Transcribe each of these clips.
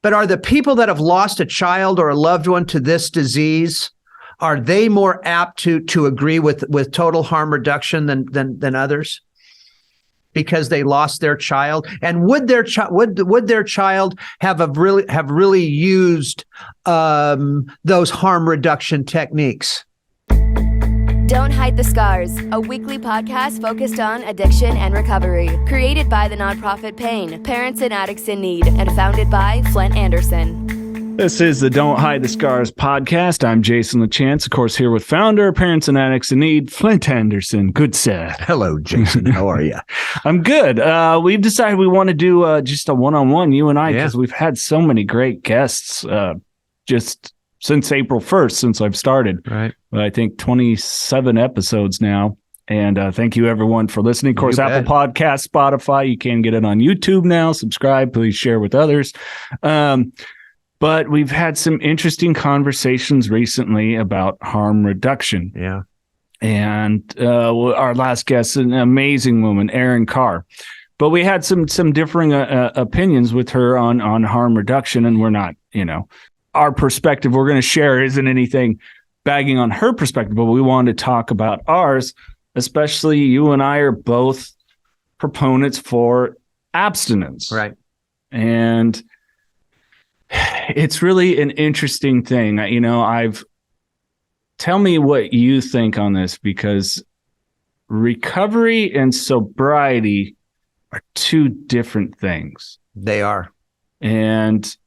But are the people that have lost a child or a loved one to this disease, are they more apt to agree with total harm reduction than others? Because they lost their child, and would their child have really used those harm reduction techniques? Don't Hide the Scars, a weekly podcast focused on addiction and recovery, created by the nonprofit PAIN, Parents and Addicts in Need, and founded by Flindt Andersen. This is the Don't Hide the Scars podcast. I'm Jason LaChance, of course, here with founder, Parents and Addicts in Need, Flindt Andersen. Good sir. Hello, Jason. How are you? I'm good. We've decided we want to do just a one-on-one, you and I, because we've had so many great guests just since April 1st, since I've started. Right. I think 27 episodes now. And thank you, everyone, for listening. Of course, Apple Podcasts, Spotify. You can get it on YouTube now. Subscribe. Please share with others. But we've had some interesting conversations recently about harm reduction. Yeah. And our last guest, an amazing woman, Erin Carr. But we had some differing opinions with her on harm reduction, and we're not, our perspective we're going to share isn't anything bagging on her perspective, but we wanted to talk about ours, especially you and I are both proponents for abstinence. Right. And it's really an interesting thing. Tell me what you think on this, because recovery and sobriety are two different things. They are. And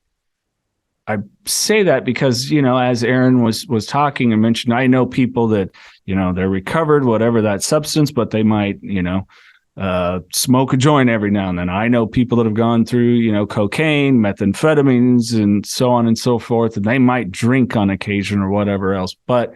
I say that because, as Erin was talking and mentioned, I know people that, they're recovered, whatever that substance, but they might, smoke a joint every now and then. I know people that have gone through, cocaine, methamphetamines, and so on and so forth, and they might drink on occasion or whatever else. But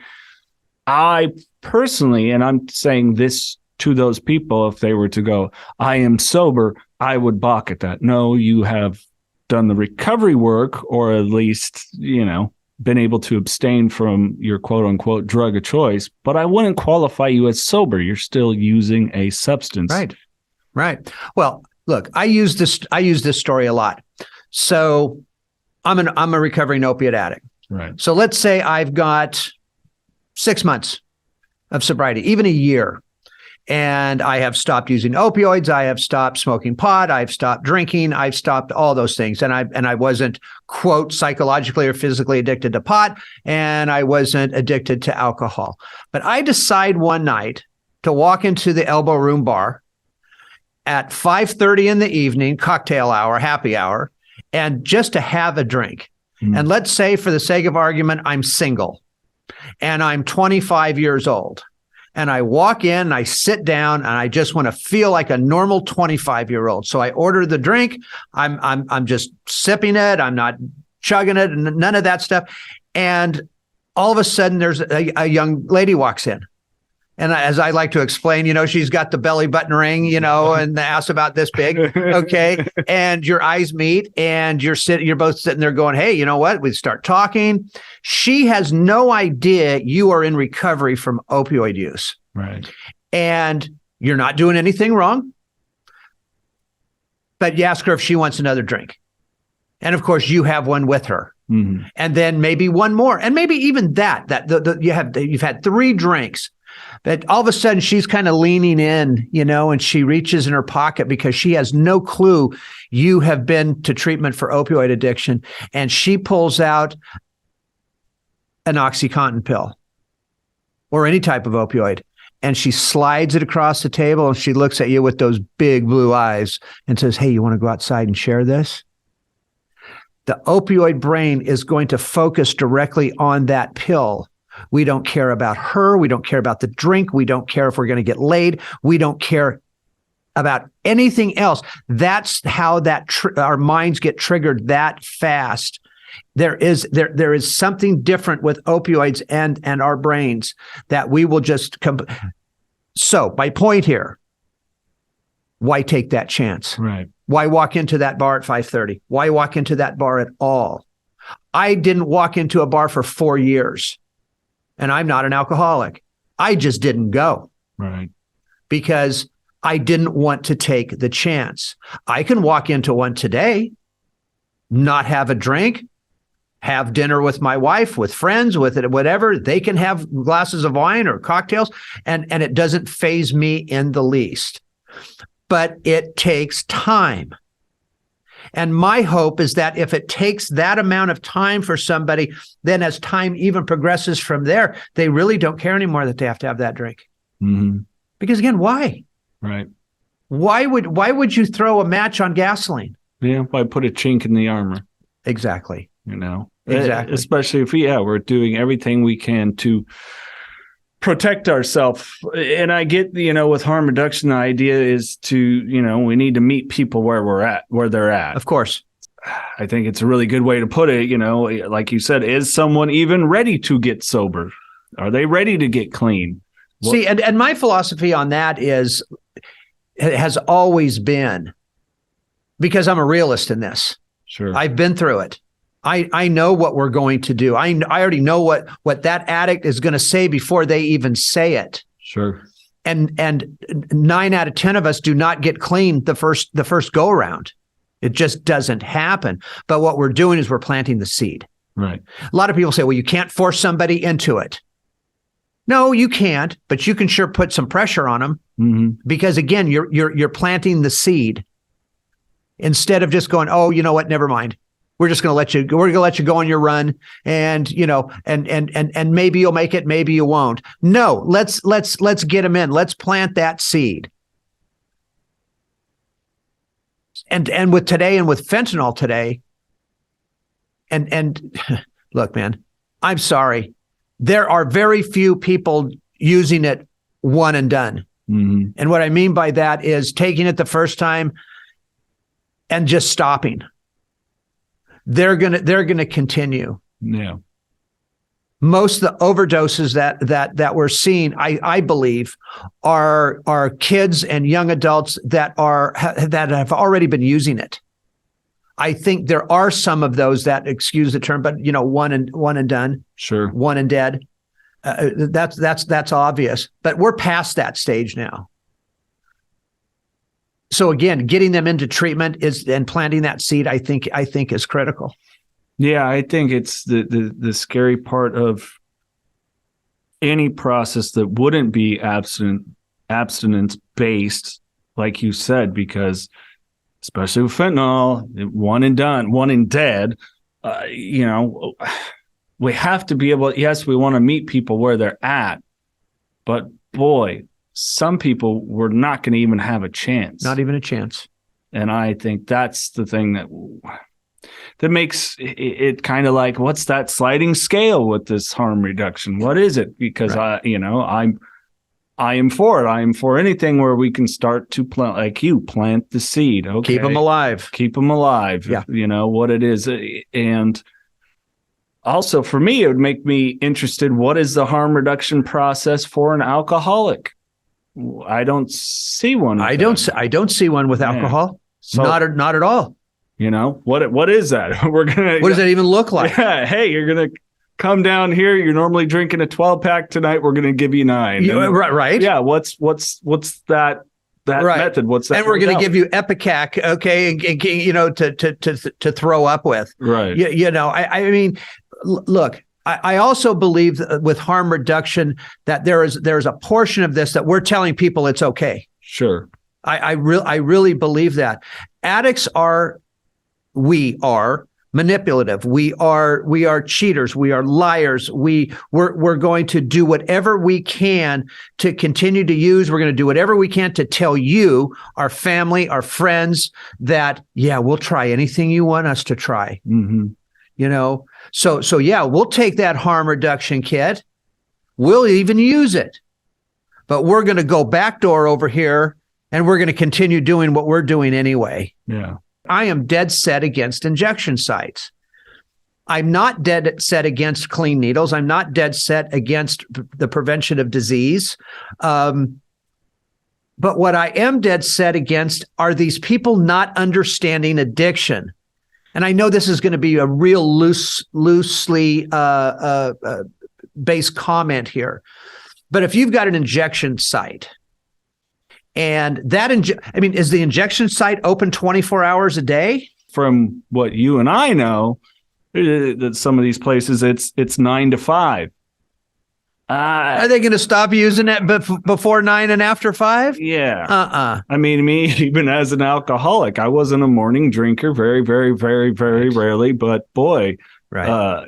I personally, and I'm saying this to those people, if they were to go, I am sober, I would balk at that. No, you have done the recovery work, or at least, been able to abstain from your quote unquote drug of choice, but I wouldn't qualify you as sober. You're still using a substance. Right. Well, look, I use this story a lot. So I'm a recovering opiate addict. Right. So let's say I've got 6 months of sobriety, even a year. And I have stopped using opioids. I have stopped smoking pot. I've stopped drinking. I've stopped all those things. And I wasn't, quote, psychologically or physically addicted to pot. And I wasn't addicted to alcohol. But I decide one night to walk into the Elbow Room bar at 5:30 in the evening, cocktail hour, happy hour, and just to have a drink. And let's say, for the sake of argument, I'm single and I'm 25 years old. And I walk in and I sit down and I just want to feel like a normal 25-year-old. So I order the drink. I'm just sipping it. I'm not chugging it, and none of that stuff. And all of a sudden, there's a young lady walks in. And as I like to explain, she's got the belly button ring, and the ass about this big. Okay. And your eyes meet and you're both sitting there going, hey, you know what? We start talking. She has no idea you are in recovery from opioid use. Right. And you're not doing anything wrong. But you ask her if she wants another drink. And of course, you have one with her. Mm-hmm. And then maybe one more. And maybe even you've had 3 drinks. But all of a sudden, she's kind of leaning in, and she reaches in her pocket because she has no clue you have been to treatment for opioid addiction. And she pulls out an OxyContin pill or any type of opioid. And she slides it across the table and she looks at you with those big blue eyes and says, hey, you want to go outside and share this? The opioid brain is going to focus directly on that pill. We don't care about her. We don't care about the drink. We don't care if we're going to get laid. We don't care about anything else. That's how our minds get triggered that fast. There is something different with opioids and our brains that we will just So my point here, why take that chance? Right. Why walk into that bar at 5:30? Why walk into that bar at all? I didn't walk into a bar for 4 years. And I'm not an alcoholic. I just didn't go. Right. Because I didn't want to take the chance. I can walk into one today not have a drink, have dinner with my wife, with friends, with it, whatever. They can have glasses of wine or cocktails, and it doesn't faze me in the least. But it takes time. And my hope is that if it takes that amount of time for somebody, then as time even progresses from there, they really don't care anymore that they have to have that drink. Mm-hmm. Because again, why? Right. Why would you throw a match on gasoline? Yeah, why put a chink in the armor? Exactly. Exactly. Especially if we're doing everything we can to protect ourselves. And I get, with harm reduction, the idea is to, we need to meet people where they're at. Of course. I think it's a really good way to put it. Like you said, is someone even ready to get sober? Are they ready to get clean? See, and my philosophy on that has always been, because I'm a realist in this. Sure. I've been through it. I know what we're going to do. I already know what that addict is going to say before they even say it. Sure. And 9 out of 10 of us do not get clean the first go around. It just doesn't happen. But what we're doing is we're planting the seed. Right. A lot of people say, well, you can't force somebody into it. No, you can't, but you can sure put some pressure on them. Mm-hmm. Because again, you're planting the seed instead of just going, oh, you know what? Never mind. We're going to let you go on your run, and and maybe you'll make it, maybe you won't. No, let's get them in. Let's plant that seed. And with today, and with fentanyl today, and look, man, I'm sorry. There are very few people using it one and done. Mm-hmm. And what I mean by that is taking it the first time and just stopping. They're gonna continue. Yeah. Most of the overdoses that we're seeing, I believe, are kids and young adults that have already been using it. I think there are some of those that, excuse the term, but one and done. Sure. One and dead. That's obvious. But we're past that stage now. So again, getting them into treatment and planting that seed, I think is critical. Yeah, I think it's the scary part of any process that wouldn't be abstinence based, like you said, because especially with fentanyl, one and done, one and dead. We have to be able. Yes, we want to meet people where they're at, but boy, some people were not going to even have a chance. Not even a chance. And I think that's the thing that makes it kind of like, what's that sliding scale with this harm reduction? What is it? Because right. I am for it. I am for anything where we can start to plant the seed. Okay. Keep them alive. Keep them alive. Yeah. What it is. And also for me, it would make me interested. What is the harm reduction process for an alcoholic? I don't see one. I don't see one with alcohol. So, not at all. What is that? What does that even look like? Yeah, hey, you're gonna come down here. You're normally drinking a 12-pack tonight. We're gonna give you 9. Right. Yeah. What's that right. method? What's that? And we're gonna give you Epicac, okay, and to throw up with. Right. I mean, look. I also believe that with harm reduction that there's a portion of this that we're telling people it's okay. Sure. I really believe that. Addicts we are manipulative. We are cheaters. We are liars. We're going to do whatever we can to continue to use. We're going to do whatever we can to tell you, our family, our friends, that we'll try anything you want us to try. Mm-hmm. So we'll take that harm reduction kit. We'll even use it, but we're going to go backdoor over here and we're going to continue doing what we're doing anyway. Yeah. I am dead set against injection sites. I'm not dead set against clean needles. I'm not dead set against the prevention of disease. But what I am dead set against are these people not understanding addiction. And I know this is going to be a real loosely based comment here. But if you've got an injection site and is the injection site open 24 hours a day? from what you and I know, that some of these places it's 9 to 5. Are they going to stop using it before 9 and after 5? Yeah. I mean, me, even as an alcoholic, I wasn't a morning drinker, very, very, very, very rarely. But boy, Right.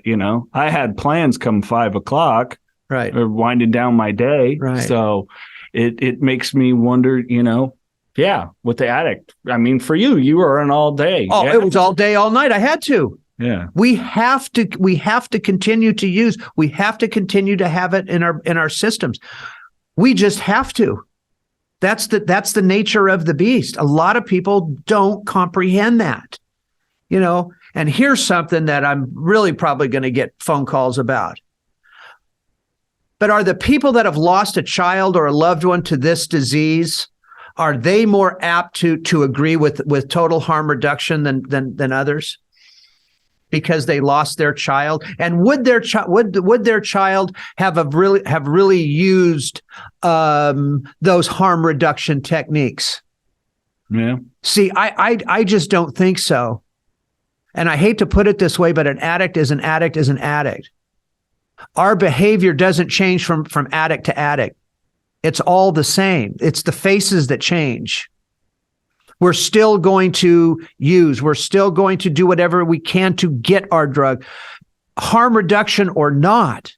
I had plans come 5 o'clock, Right. or winding down my day. Right. So it makes me wonder, with the addict. I mean, for you were an all day. Oh, yeah. It was all day, all night. I had to. Yeah. We have to continue to use. We have to continue to have it in our systems. We just have to. That's the nature of the beast. A lot of people don't comprehend that. And here's something that I'm really probably going to get phone calls about. But are the people that have lost a child or a loved one to this disease, are they more apt to agree with total harm reduction than others? Because they lost their child, and would their child have really used those harm reduction techniques? Yeah. See, I just don't think so, and I hate to put it this way, but an addict is an addict is an addict. Our behavior doesn't change from addict to addict. It's all the same. It's the faces that change. We're still going to use. We're still going to do whatever we can to get our drug, harm reduction or not.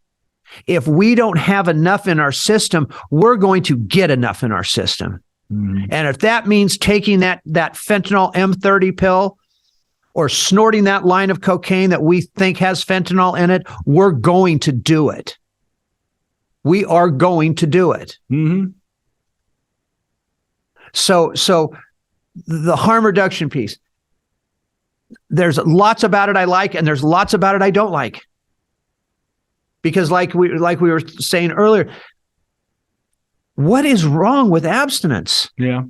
If we don't have enough in our system, we're going to get enough in our system. Mm-hmm. And if that means taking that fentanyl M30 pill or snorting that line of cocaine that we think has fentanyl in it, we're going to do it. We are going to do it. Mm-hmm. So the harm reduction piece, there's lots about it I like, and there's lots about it I don't like. Because like we were saying earlier, what is wrong with abstinence? Yeah.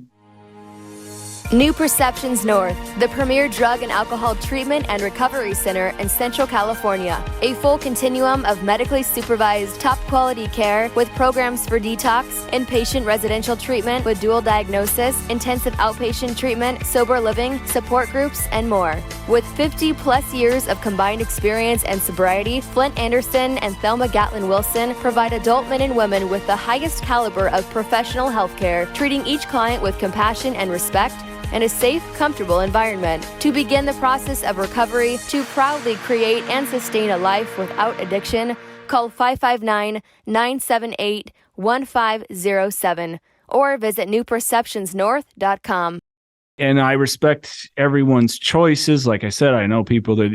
New Perceptions North, the premier drug and alcohol treatment and recovery center in Central California. A full continuum of medically supervised, top-quality care with programs for detox, inpatient residential treatment with dual diagnosis, intensive outpatient treatment, sober living, support groups, and more. With 50-plus years of combined experience and sobriety, Flindt Andersen and Thelma Gatlin Wilson provide adult men and women with the highest caliber of professional health care, treating each client with compassion and respect, and a safe, comfortable environment to begin the process of recovery. To proudly create and sustain a life without addiction, call 559-978-1507 or visit newperceptionsnorth.com. And I respect everyone's choices. Like I said, I know people that,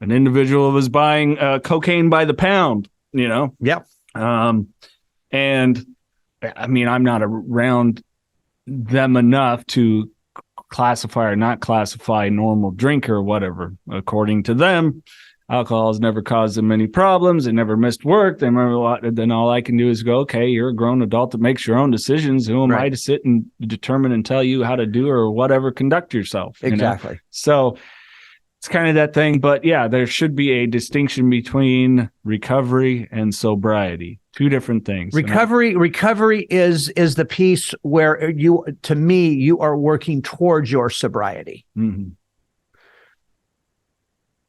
an individual was buying cocaine by the pound, Yep. And I mean, I'm not around them enough to classify or not classify normal drinker or whatever. According to them, alcohol has never caused them any problems. It never missed work. They remember a lot. Then all I can do is go, okay, you're a grown adult that makes your own decisions. Who am I to sit and determine and tell you how to do or whatever, conduct yourself? Exactly. So it's kind of that thing. But yeah, there should be a distinction between recovery and sobriety. Two different things. Recovery is the piece where you are working towards your sobriety. Mm-hmm.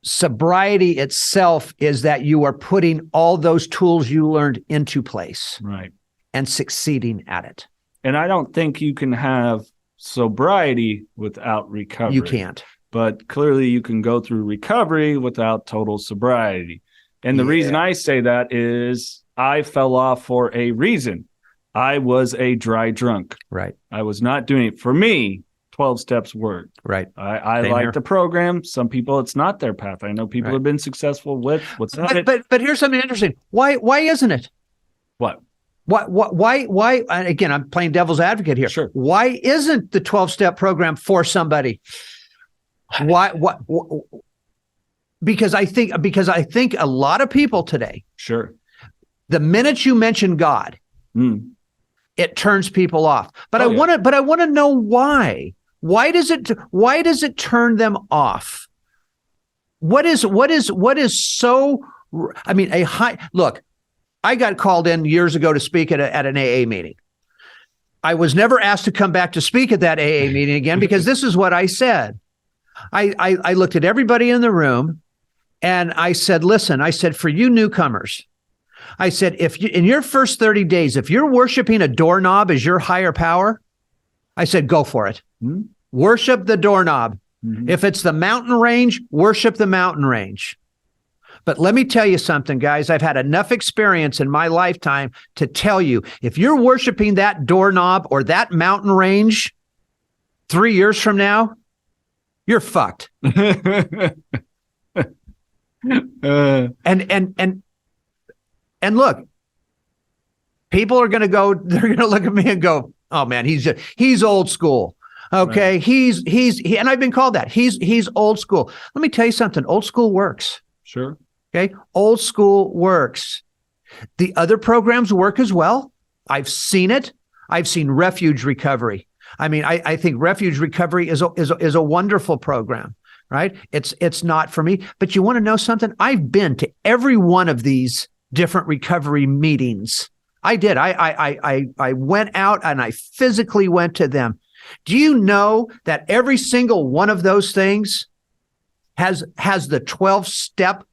Sobriety itself is that you are putting all those tools you learned into place, right, and succeeding at it. And I don't think you can have sobriety without recovery. You can't. But clearly you can go through recovery without total sobriety. And the reason I say that is I fell off for a reason. I was a dry drunk. Right. I was not doing it. For me, 12 steps worked. Right. I like the program. Some people, it's not their path. I know people have been successful with what's not it. But here's something interesting. Why isn't it? What? Why? And again, I'm playing devil's advocate here. Sure. Why isn't the 12-step program for somebody? Why? Because I think a lot of people today. Sure. The minute you mention God, it turns people off. But I want to know why. Why does it turn them off? What is so? I mean, look. I got called in years ago to speak at an AA meeting. I was never asked to come back to speak at that AA meeting again because this is what I said. I looked at everybody in the room and I said, listen, I said, for you newcomers, I said, if you, in your first 30 days, if you're worshiping a doorknob as your higher power, I said, go for it. Mm-hmm. Worship the doorknob. Mm-hmm. If it's the mountain range, worship the mountain range. But let me tell you something, guys. I've had enough experience in my lifetime to tell you, if you're worshiping that doorknob or that mountain range 3 years from now, you're fucked. And look, people are going to go, they're going to look at me and go, oh man, he's old school. Okay. Right. And I've been called that. He's old school. Let me tell you something. Old school works. Sure. Okay. Old school works. The other programs work as well. I've seen it. I've seen Refuge Recovery. I mean, I think Refuge Recovery is a wonderful program, right? It's not for me, but you want to know something? I've been to every one of these different recovery meetings. I did. I went out and I physically went to them. Do you know that every single one of those things has the 12-step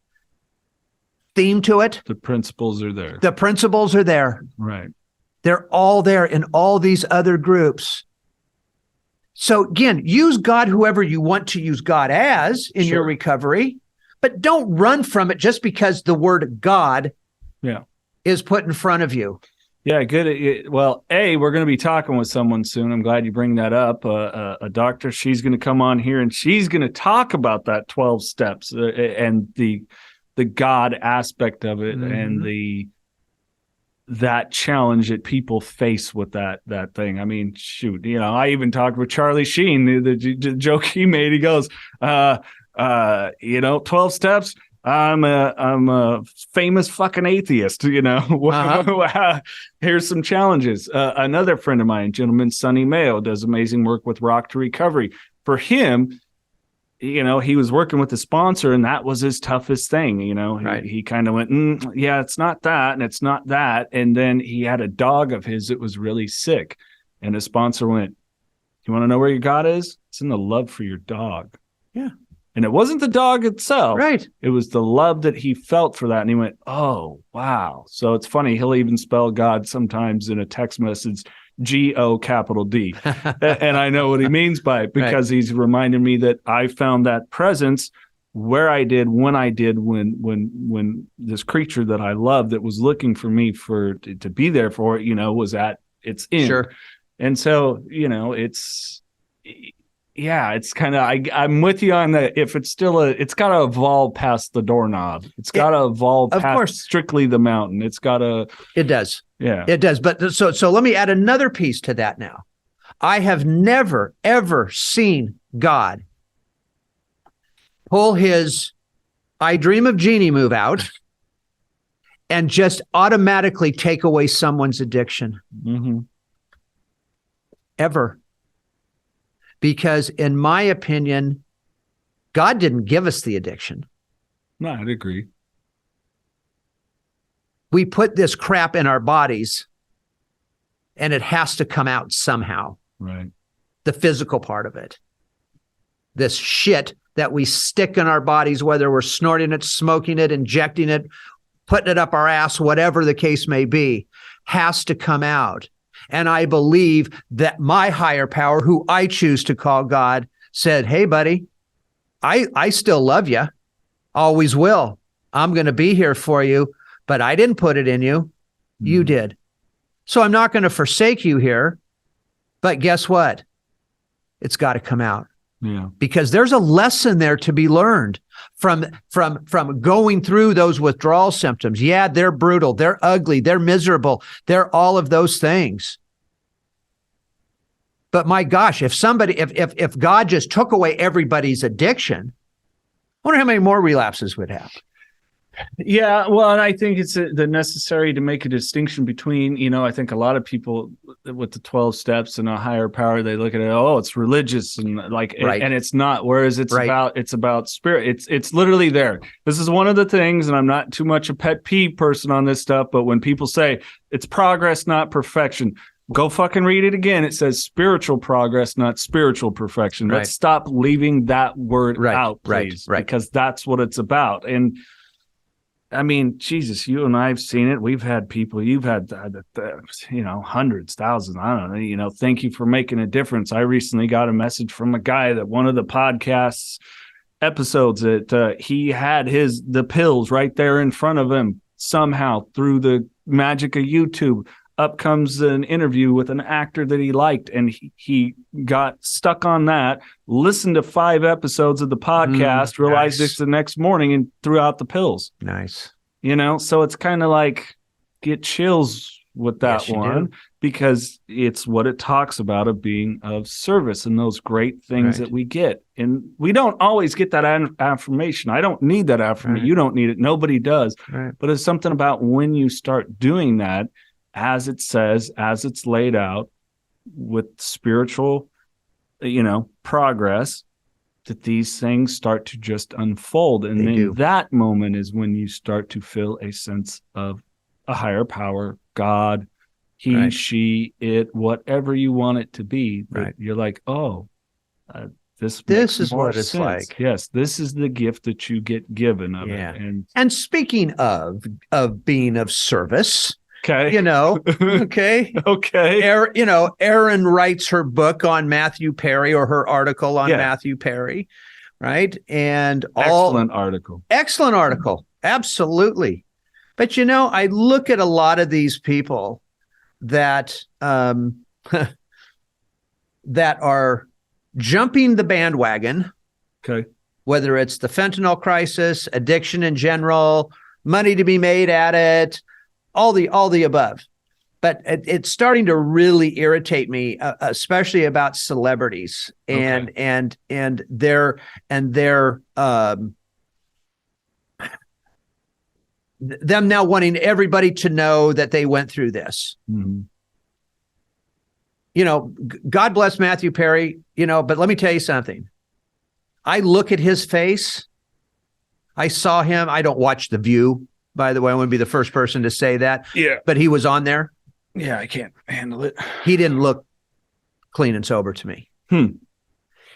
theme to it? The principles are there. The principles are there. Right. They're all there in all these other groups. So again, use God whoever you want to use God as in your recovery, but don't run from it just because the word God is put in front of you. Yeah, good. Well, we're going to be talking with someone soon. I'm glad you bring that up. A doctor, she's going to come on here and she's going to talk about that 12 steps and the God aspect of it, mm-hmm. and that challenge that people face with that thing. I mean, shoot, I even talked with Charlie Sheen, the joke he made. He goes, 12 steps. I'm a famous fucking atheist, Uh-huh. Here's some challenges. Another friend of mine, gentleman, Sonny Mayo, does amazing work with Rock to Recovery. For him, he was working with a sponsor and that was his toughest thing. Right. He kind of went, it's not that. And it's not that. And then he had a dog of his that was really sick. And his sponsor went, you want to know where your God is? It's in the love for your dog. Yeah. And it wasn't the dog itself. Right. It was the love that he felt for that. And he went, oh, wow. So it's funny. He'll even spell God sometimes in a text message, G-O-D. And I know what he means by it because he's reminded me that I found that presence where I did, when this creature that I loved that was looking for me to be there for, was at its end. Sure. And so, it's kind of, I'm with you on that. If it's still it's got to evolve past the doorknob. It's got to evolve past strictly the mountain. It does. Yeah, it does. But so let me add another piece to that now. I have never, ever seen God pull his I Dream of Jeannie move out and just automatically take away someone's addiction. Mm-hmm. Ever. Because in my opinion, God didn't give us the addiction. No, I'd agree. We put this crap in our bodies and it has to come out somehow. Right. The physical part of it. This shit that we stick in our bodies, whether we're snorting it, smoking it, injecting it, putting it up our ass, whatever the case may be, has to come out. And I believe that my higher power, who I choose to call God, said, hey, buddy, I still love you. Always will. I'm going to be here for you, but I didn't put it in you. Mm-hmm. You did. So I'm not going to forsake you here. But guess what? It's got to come out. Yeah. Because there's a lesson there to be learned from going through those withdrawal symptoms. Yeah, they're brutal, they're ugly, they're miserable, they're all of those things. But my gosh, if God just took away everybody's addiction, I wonder how many more relapses we'd have. Yeah, well, and I think it's the necessary to make a distinction between, I think a lot of people with the 12 steps and a higher power, they look at it, it's religious and and it's not. Whereas it's about spirit. It's literally there. This is one of the things, and I'm not too much a pet peeve person on this stuff, but when people say it's progress, not perfection, Go fucking read it again. It says spiritual progress, not spiritual perfection. Right. Let's stop leaving that word Right, out, right, please, right. because that's what it's about. And I mean, Jesus, you and I have seen it. We've had people, you've had, hundreds, thousands. I don't know, thank you for making a difference. I recently got a message from a guy that one of the podcasts episodes that he had the pills right there in front of him. Somehow through the magic of YouTube, up comes an interview with an actor that he liked, and he got stuck on that, listened to 5 episodes of the podcast, realized nice. it's the next morning, and threw out the pills. Nice. So it's kind of like get chills with that one, because it's what it talks about of being of service and those great things that we get. And we don't always get that affirmation. I don't need that affirmation. You don't need it. Nobody does. Right. But it's something about when you start doing that, as it says, as it's laid out with spiritual, progress, that these things start to just unfold. And then that moment is when you start to feel a sense of a higher power, God, he, she, it, whatever you want it to be. Right. You're like, this is what it's like. Yes, this is the gift that you get given of it. And speaking of being of service, okay. Okay. Erin writes her book on Matthew Perry, or her article on Matthew Perry, right? And excellent article. Absolutely. But I look at a lot of these people that that are jumping the bandwagon. Okay. Whether it's the fentanyl crisis, addiction in general, money to be made at it, all the above. But it's starting to really irritate me, especially about celebrities and their them now wanting everybody to know that they went through this. Mm-hmm. God bless Matthew Perry, but let me tell you something. I look at his face. I saw him. I don't watch The View, by the way. I want to be the first person to say that. Yeah. But he was on there. Yeah, I can't handle it. He didn't look clean and sober to me.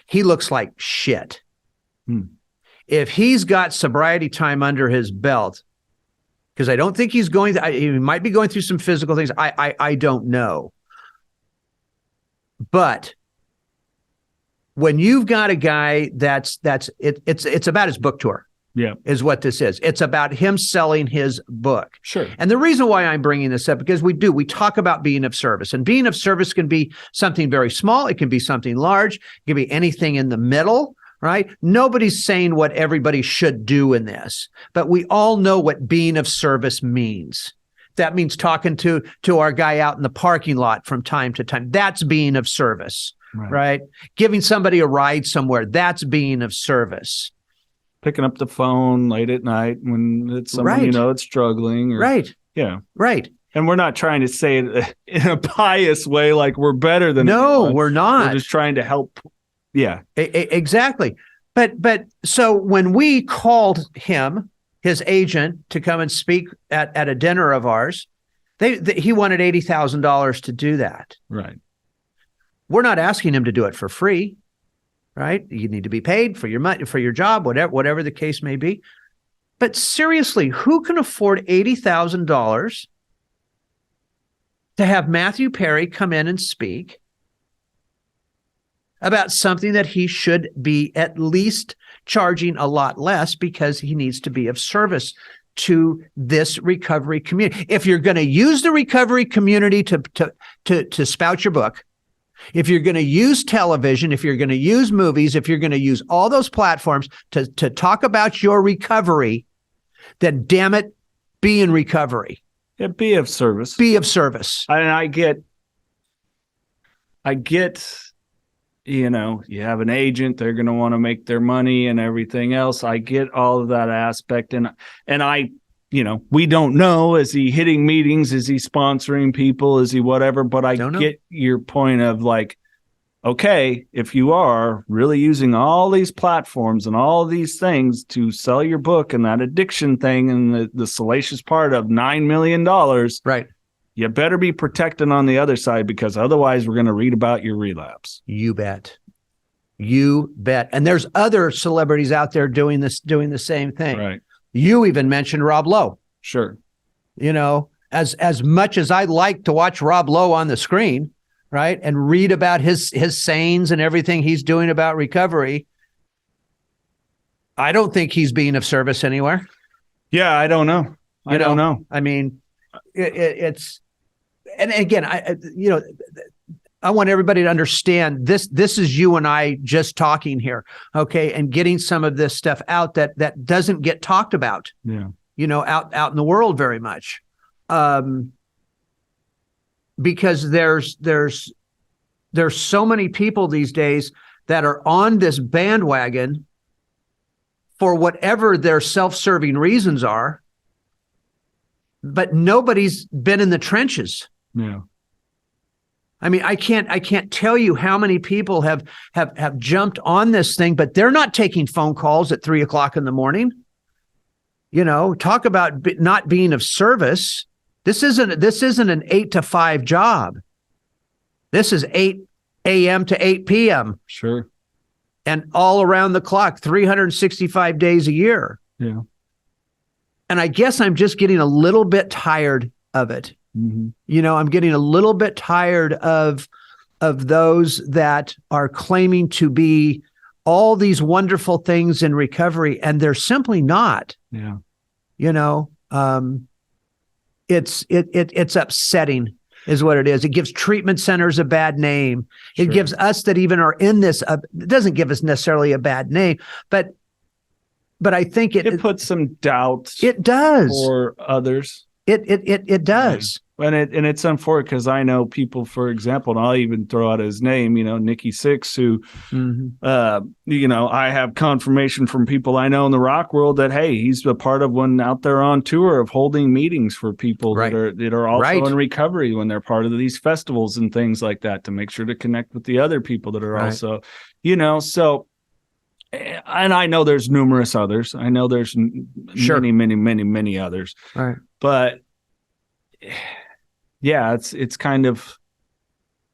He looks like shit. If he's got sobriety time under his belt, because I don't think he's he might be going through some physical things. I don't know. But when you've got a guy it's about his book tour. Yeah, is what this is. It's about him selling his book. Sure. And the reason why I'm bringing this up, because we talk about being of service, and being of service can be something very small. It can be something large. It can be anything in the middle, right? Nobody's saying what everybody should do in this, but we all know what being of service means. That means talking to our guy out in the parking lot from time to time. That's being of service, right? Giving somebody a ride somewhere. That's being of service. Picking up the phone late at night when it's someone that's struggling. Yeah. Right. And we're not trying to say it in a pious way like we're better than anyone. We're not. We're just trying to help. Yeah. Exactly. But so when we called him, his agent, to come and speak at a dinner of ours, he wanted $80,000 to do that. Right. We're not asking him to do it for free. Right? You need to be paid for your money, for your job, whatever the case may be. But seriously, who can afford $80,000 to have Matthew Perry come in and speak about something that he should be at least charging a lot less, because he needs to be of service to this recovery community? If you're going to use the recovery community to spout your book, if you're going to use television, if you're going to use movies, if you're going to use all those platforms to talk about your recovery, then damn it, be in recovery. Yeah, be of service. Be of service. And I get, you have an agent, they're going to want to make their money and everything else. I get all of that aspect. And I, we don't know, is he hitting meetings? Is he sponsoring people? Is he whatever? But I get your point of like, okay, if you are really using all these platforms and all these things to sell your book and that addiction thing and the salacious part of $9 million, right? you better be protecting on the other side, because otherwise we're going to read about your relapse. You bet. You bet. And there's other celebrities out there doing the same thing. Right. You even mentioned Rob Lowe. Sure. You know, as much as I like to watch Rob Lowe on the screen, right, and read about his sayings and everything he's doing about recovery, I don't think he's being of service anywhere. Yeah, I don't know. I don't know. I mean, it's, and again, I want everybody to understand this. This is you and I just talking here, okay, and getting some of this stuff out that doesn't get talked about. Yeah. Out in the world very much, because there's so many people these days that are on this bandwagon for whatever their self-serving reasons are, but nobody's been in the trenches. Yeah. I mean, I can't tell you how many people have jumped on this thing, but they're not taking phone calls at 3:00 in the morning. Talk about not being of service. This isn't an 8 to 5 job. This is 8 a.m. to 8 p.m. Sure. And all around the clock, 365 days a year. Yeah. And I guess I'm just getting a little bit tired of it. Mm-hmm. I'm getting a little bit tired of those that are claiming to be all these wonderful things in recovery, and they're simply not. Yeah. It's upsetting is what it is. It gives treatment centers a bad name. It gives us that even are in this, it doesn't give us necessarily a bad name, but I think it puts some doubt. It does. For others. It does. And it's unfortunate, because I know people, for example, and I'll even throw out his name, Nikki Sixx, who, I have confirmation from people I know in the rock world that, hey, he's a part of one out there on tour of holding meetings for people that are also in recovery when they're part of these festivals and things like that, to make sure to connect with the other people that are also, so. And I know there's numerous others. I know there's many others. Right. But yeah, it's kind of,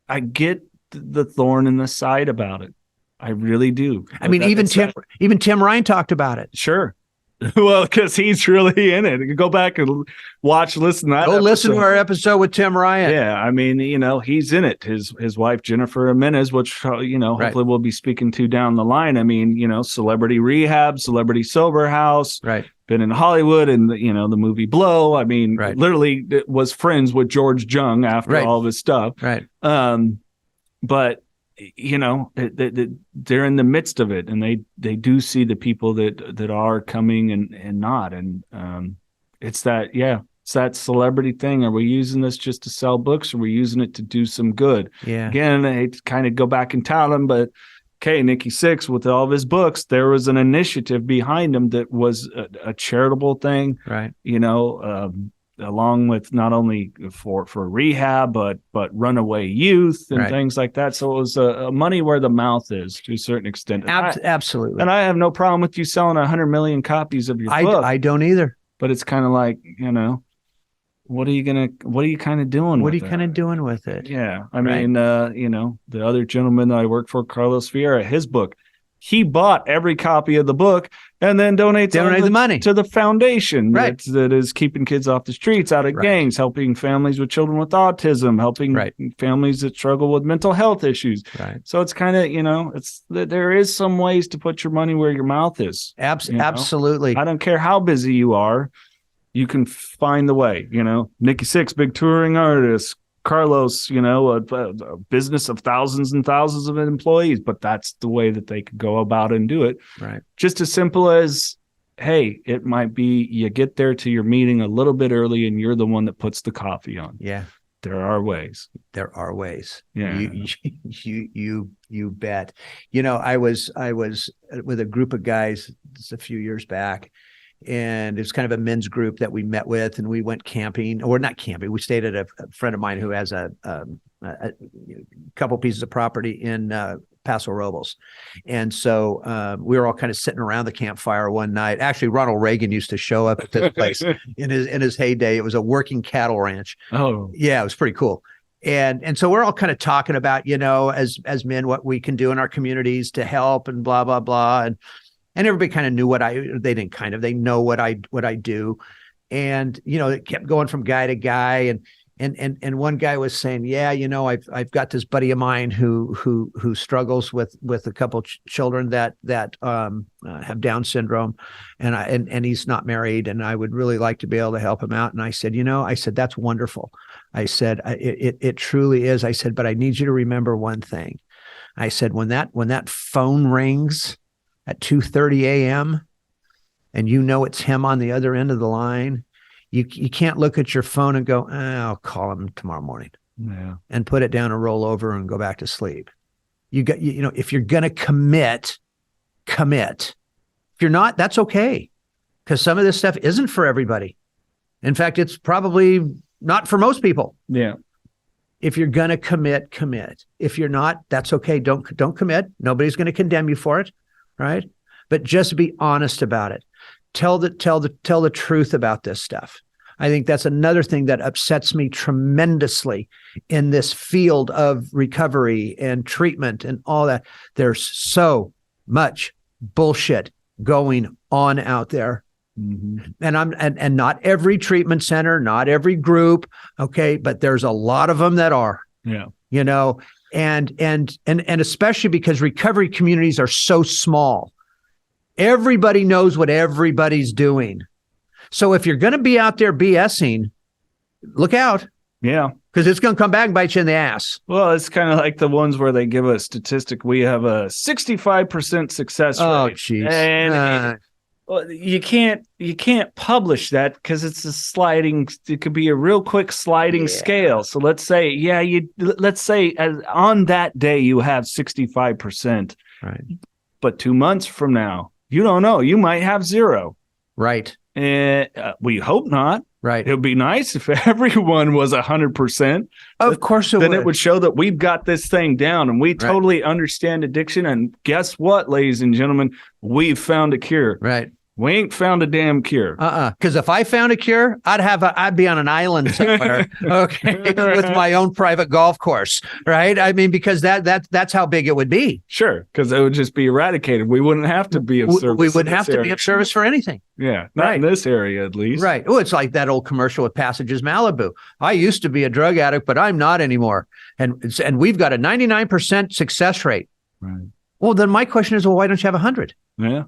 I get the thorn in the side about it. I really do. I mean, even Tim Ryan talked about it. Sure. Well, because he's really in it. Go back and listen to that. Go listen to our episode with Tim Ryan. Yeah, I mean, he's in it. His wife Jennifer Jimenez, which hopefully we'll be speaking to down the line. I mean, celebrity rehab, celebrity sober house. Right. Been in Hollywood and the movie Blow. I mean, literally was friends with George Jung after all of his stuff. Right. But they're in the midst of it, and they do see the people that are coming and not, and it's that celebrity thing. Are we using this just to sell books, or are we using it to do some good? Yeah. Again, I hate to kind of go back and tell them, but okay, Nikki Sixx, with all of his books, there was an initiative behind him that was a charitable thing, right? Along with not only for rehab, but runaway youth and things like that. So it was a money where the mouth is, to a certain extent. Absolutely. And I have no problem with you selling 100 million copies of your book. I don't either. But it's kind of like, what are you kind of doing? What are you kind of doing with it? Yeah. I mean, the other gentleman that I work for, Carlos Vieira, his book, he bought every copy of the book and then donates the money to the foundation that is keeping kids off the streets, out of gangs, helping families with children with autism, helping families that struggle with mental health issues. Right. So it's kind of, there is some ways to put your money where your mouth is. Absolutely. I don't care how busy you are. You can find the way, Nikki Sixx, big touring artist, Carlos, a business of thousands and thousands of employees, but that's the way that they could go about and do it. Right. Just as simple as, hey, it might be you get there to your meeting a little bit early and you're the one that puts the coffee on. Yeah. There are ways. There are ways. Yeah. You bet. I was with a group of guys just a few years back, and it was kind of a men's group that we met with, and we went camping, or not camping. We stayed at a friend of mine who has a a couple pieces of property in Paso Robles. And so we were all kind of sitting around the campfire one night. Actually, Ronald Reagan used to show up at this place in his heyday. It was a working cattle ranch. Oh, yeah, it was pretty cool. And so we're all kind of talking about, as men, what we can do in our communities to help and blah, blah, blah. And everybody kind of knew they know what I do. And, it kept going from guy to guy. And one guy was saying, yeah, I've got this buddy of mine who struggles with a couple children that have Down syndrome, and he's not married, and I would really like to be able to help him out. And I said, that's wonderful. I said, it truly is. I said, but I need you to remember one thing. I said, when that phone rings at 2:30 a.m. and it's him on the other end of the line, you can't look at your phone and go, I'll call him tomorrow morning, and put it down and roll over and go back to sleep. If you're going to commit. If you're not, that's okay. Because some of this stuff isn't for everybody. In fact, it's probably not for most people. Yeah. If you're going to commit. If you're not, that's okay. Don't commit. Nobody's going to condemn you for it. Right. But just be honest about it. Tell the truth about this stuff. I think that's another thing that upsets me tremendously in this field of recovery and treatment and all that. There's so much bullshit going on out there. Mm-hmm. And not every treatment center, not every group, okay, but there's a lot of them that are. Yeah. And especially because recovery communities are so small. Everybody knows what everybody's doing. So if you're going to be out there BSing, look out. Yeah. Because it's going to come back and bite you in the ass. Well, it's kind of like the ones where they give a statistic. We have a 65% success rate. Oh, jeez. And you can't publish that because it's it could be a real quick sliding scale. So let's say, on that day you have 65%. Right. But 2 months from now, you don't know. You might have 0. Right. And we hope not. Right. It would be nice if everyone was 100%. Of course it would. Then it would show that we've got this thing down and we totally understand addiction. And guess what, ladies and gentlemen? We've found a cure. Right. We ain't found a damn cure. Because if I found a cure, I'd be on an island somewhere, okay, with my own private golf course, right? I mean, because that's how big it would be. Sure, because it would just be eradicated. We wouldn't have to be of service. We wouldn't have to be of service for anything. Yeah, not in this area at least. Right. Oh, it's like that old commercial with Passages Malibu. I used to be a drug addict, but I'm not anymore. And we've got a 99% success rate. Right. Well, then my question is, why don't you have 100? Yeah.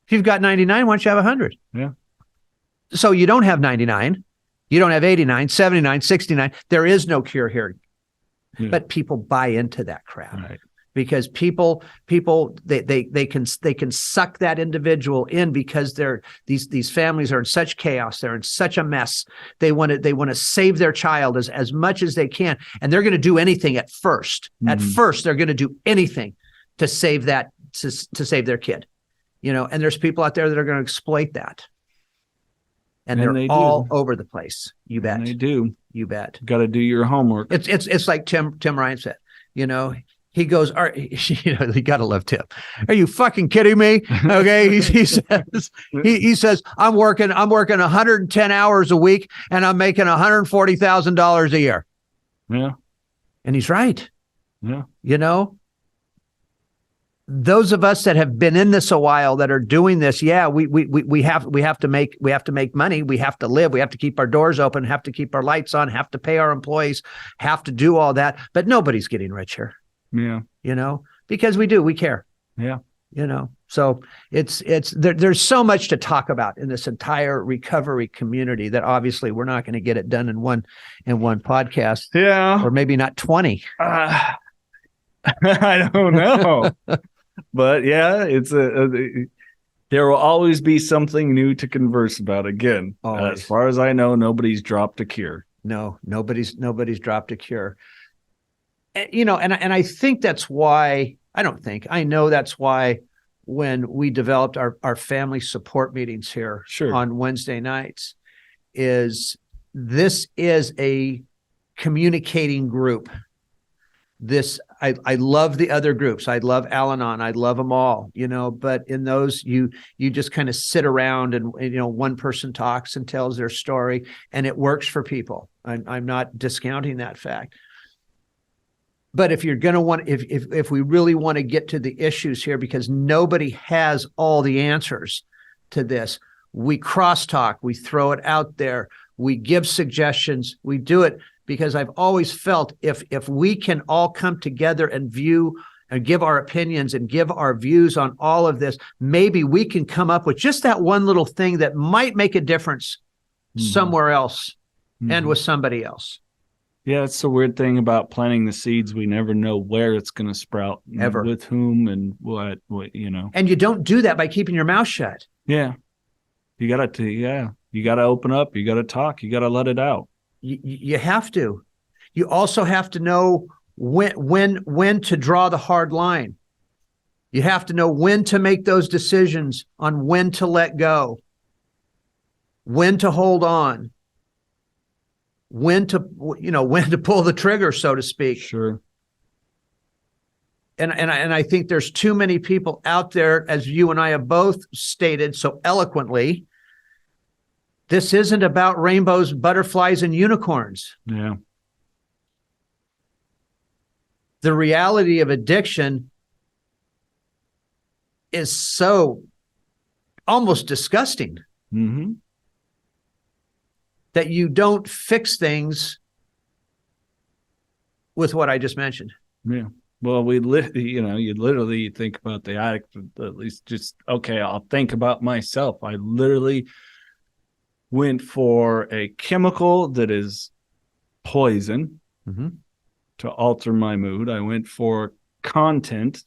If you've got 99, why don't you have 100? Yeah. So you don't have 99. You don't have 89, 79, 69. There is no cure here. Yeah. But people buy into that crap. Right. Because people they can suck that individual in because these families are in such chaos, they're in such a mess. They want to save their child as much as they can, and they're going to do anything at first. Mm-hmm. At first, they're going to do anything to save to save their kid. And there's people out there that are going to exploit that. And they're all over the place. You bet. And they do. You bet. Got to do your homework. It's like Tim Ryan said, he goes, you got to love Tim. Are you fucking kidding me? Okay. He says, I'm working 110 hours a week and I'm making $140,000 a year. Yeah. And he's right. Yeah. Those of us that have been in this a while that are doing this, we have to make money. We have to live. We have to keep our doors open, have to keep our lights on, have to pay our employees, have to do all that. But nobody's getting rich here. Yeah. Because we care. Yeah. So there's so much to talk about in this entire recovery community that obviously we're not going to get it done in one podcast. Yeah. Or maybe not 20. I don't know. But yeah, there will always be something new to converse about again. As far as I know, nobody's dropped a cure. No, nobody's dropped a cure. And I think that's why, I know that's why when we developed our family support meetings here on Wednesday nights, this is a communicating group I love the other groups. I love Al-Anon. I love them all, but in those, you just kind of sit around and, one person talks and tells their story, and it works for people. I'm not discounting that fact. But if you're going to want, if we really want to get to the issues here, because nobody has all the answers to this, we crosstalk, we throw it out there, we give suggestions, we do it because I've always felt if we can all come together and view and give our opinions and give our views on all of this, maybe we can come up with just that one little thing that might make a difference somewhere else and with somebody else. Yeah, it's the weird thing about planting the seeds. We never know where it's going to sprout, ever, with whom and what. And you don't do that by keeping your mouth shut. Yeah, you got to open up. You got to talk. You got to let it out. You have to. You also have to know when to draw the hard line. You have to know when to make those decisions on when to let go, when to hold on, when to pull the trigger, so to speak. Sure. And I think there's too many people out there, as you and I have both stated so eloquently. This isn't about rainbows, butterflies, and unicorns. Yeah. The reality of addiction is so almost disgusting. Mm-hmm. That you don't fix things with what I just mentioned. Yeah. Well, you literally think about the addict, at least just, okay, I'll think about myself. I literally went for a chemical that is poison to alter my mood. I went for content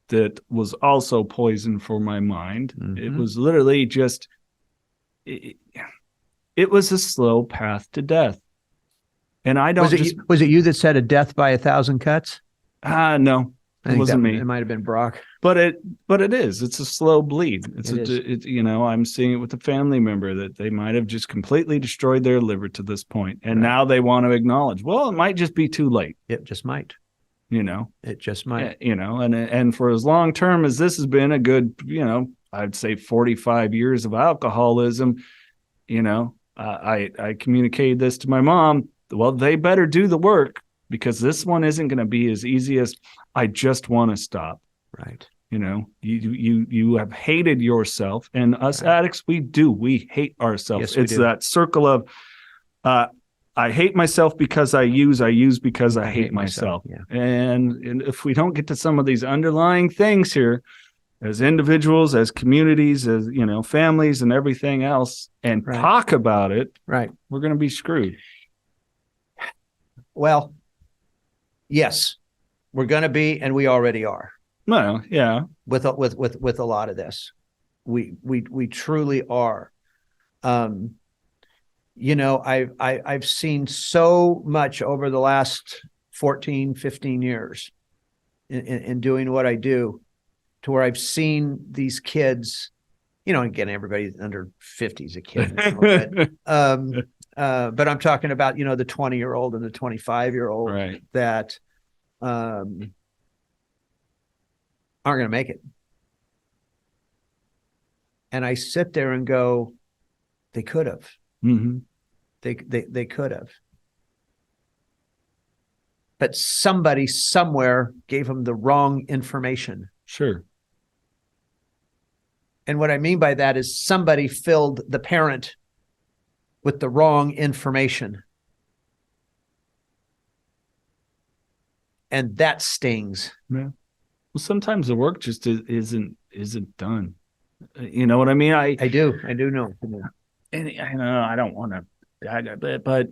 that was also poison for my mind. It was literally just, it was a slow path to death. And I don't was it you that said a death by 1,000 cuts? No, it wasn't me. It might have been Brock. But it is. It's a slow bleed. I'm seeing it with a family member that they might have just completely destroyed their liver to this point, and now they want to acknowledge. Well, it might just be too late. It just might. It just might. And for as long term as this has been a good, I'd say 45 years of alcoholism. I communicated this to my mom. Well, they better do the work, because this one isn't going to be as easy as I just want to stop. Right. You have hated yourself, and us addicts, we hate ourselves. Yes, it's that circle of, I hate myself because I use because I hate myself. Yeah. And if we don't get to some of these underlying things here, as individuals, as communities, as families and everything else, and talk about it, we're going to be screwed. Well, yes, we're going to be, and we already are. Well, yeah. With a lot of this, we truly are. I've seen so much over the last 14, 15 years in doing what I do, to where I've seen these kids, again, everybody under 50 is a kid. But I'm talking about, the 20-year-old and the 25-year-old that aren't going to make it. And I sit there and go, they could have. Mm-hmm. They could have. But somebody somewhere gave them the wrong information. Sure. And what I mean by that is somebody filled the parent with the wrong information. And that stings. Yeah. Well, sometimes the work just isn't done. You know what I mean? I do know. And I know I don't want to, but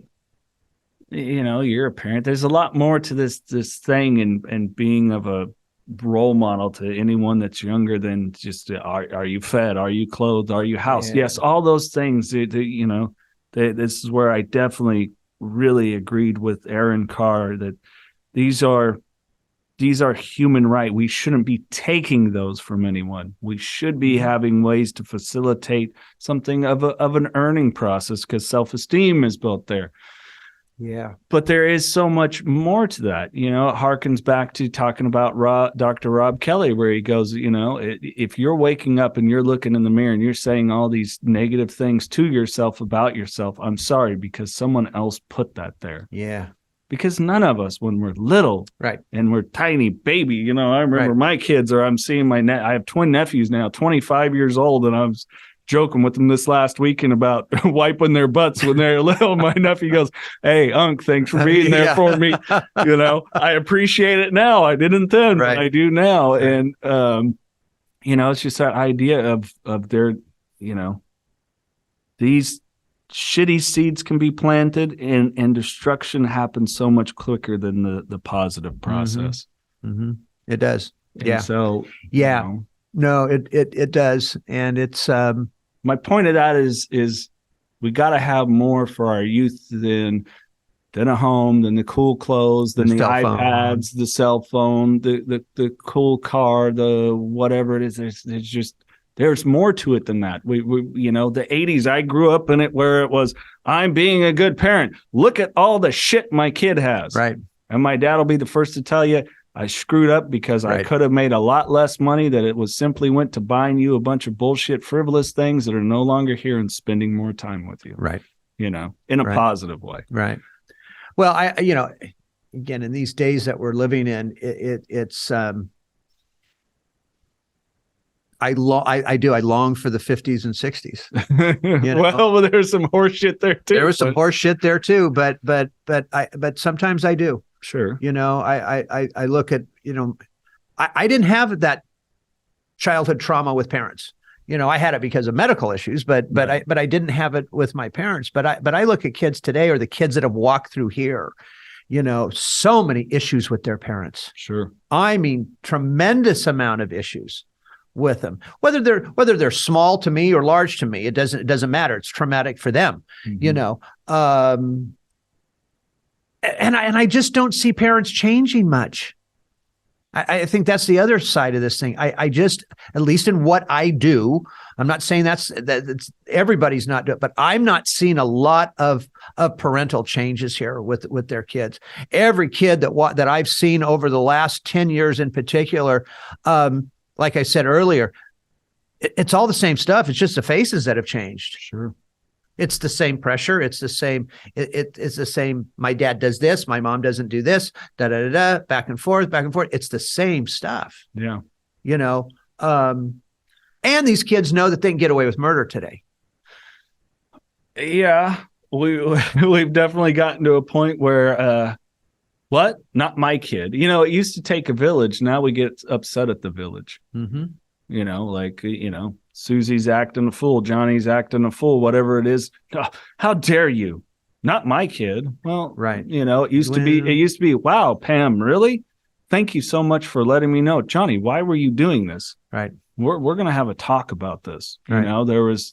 you're a parent. There's a lot more to this thing, and being of a role model to anyone that's younger than just are you fed? Are you clothed? Are you housed? Yeah. Yes, all those things. This is where I definitely really agreed with Aaron Carr that these are human right. We shouldn't be taking those from anyone. We should be having ways to facilitate something of an earning process, because self-esteem is built there. Yeah. But there is so much more to that. It harkens back to talking about Dr. Rob Kelly, where he goes, if you're waking up and you're looking in the mirror and you're saying all these negative things to yourself about yourself, I'm sorry, because someone else put that there. Yeah. Because none of us, when we're little, right, and we're tiny baby, I remember my kids, or I'm seeing I have twin nephews now, 25 years old, and I was joking with them this last weekend about wiping their butts when they're little. My nephew goes, "Hey, Unc, thanks for being there for me. I appreciate it now. I didn't then, but I do now." Right. And it's just that idea of their, these shitty seeds can be planted, and destruction happens so much quicker than the positive process. Mm-hmm. It does. Yeah. And so no, it does, and it's my point of that is we got to have more for our youth than a home, than the cool clothes, than the iPads, the cell phone, the cool car, the whatever it is. There's more to it than that. We the 80s, I grew up in it where it was, I'm being a good parent. Look at all the shit my kid has. Right. And my dad will be the first to tell you, I screwed up because I could have made a lot less money, that it was simply went to buying you a bunch of bullshit, frivolous things that are no longer here and spending more time with you. Right. In a positive way. Right. Well, again, in these days that we're living in, it's I long for the 50s and 60s. Well, there's some horse shit there too. There was some horse shit there too, but sometimes I do. Sure. I look at, I didn't have that childhood trauma with parents. I had it because of medical issues, but I didn't have it with my parents. But I look at kids today, or the kids that have walked through here, so many issues with their parents. Sure. I mean, tremendous amount of issues with them, whether they're small to me or large to me, it doesn't matter. It's traumatic for them, and I just don't see parents changing much. I think that's the other side of this thing. I just, at least in what I do, I'm not saying that's everybody's not doing, but I'm not seeing a lot of parental changes here with their kids. Every kid that I've seen over the last 10 years in particular, like I said earlier, it's all the same stuff. It's just the faces that have changed. Sure. It's the same pressure. It's the same. It's the same. My dad does this. My mom doesn't do this. Da da da da. Back and forth. Back and forth. It's the same stuff. Yeah. And these kids know that they can get away with murder today. Yeah, we've definitely gotten to a point where, what? Not my kid. It used to take a village. Now we get upset at the village. Mm-hmm. Susie's acting a fool, Johnny's acting a fool, whatever it is. Oh, how dare you? Not my kid. Well, right. It used to be, wow, Pam, really? Thank you so much for letting me know. Johnny, why were you doing this? Right. We're going to have a talk about this. Right.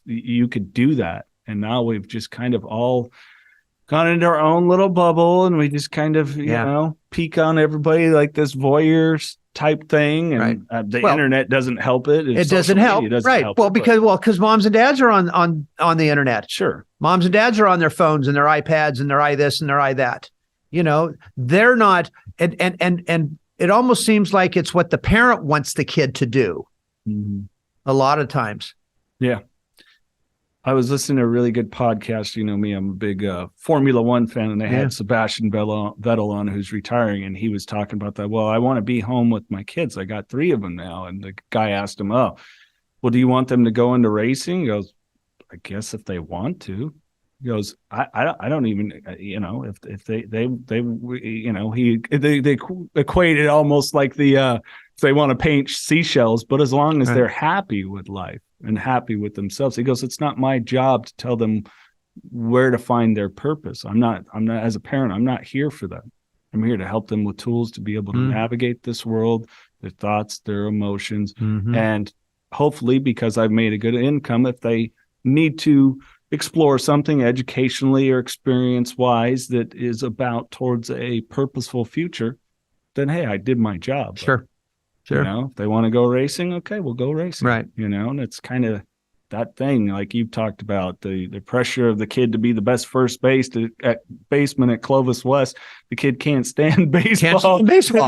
You could do that. And now we've just kind of all gone into our own little bubble, and we just kind of, peek on everybody like this voyeur type thing, and the internet doesn't help it. It doesn't help, right? Because moms and dads are on the internet. Sure, moms and dads are on their phones and their iPads and their this and their that. They're not, and it almost seems like it's what the parent wants the kid to do. Mm-hmm. A lot of times. Yeah. I was listening to a really good podcast. Me, I'm a big Formula One fan, and they had Sebastian Vettel on, who's retiring, and he was talking about that. Well, I want to be home with my kids. I got 3 of them now. And the guy asked him, "Oh, well, do you want them to go into racing?" He goes, "I guess if they want to." He goes, I don't even, if they equated almost like if they want to paint seashells, but as long as they're happy with life and happy with themselves. He goes, it's not my job to tell them where to find their purpose. I'm not, as a parent, I'm not here for that. I'm here to help them with tools to be able to navigate this world, their thoughts, their emotions. Mm-hmm. And hopefully, because I've made a good income, if they need to explore something educationally or experience wise that is about towards a purposeful future, then, hey, I did my job. Sure. If they want to go racing, okay, we'll go racing. Right. And it's kind of, that thing, like you've talked about, the pressure of the kid to be the best first baseman at Clovis West. The kid can't stand baseball.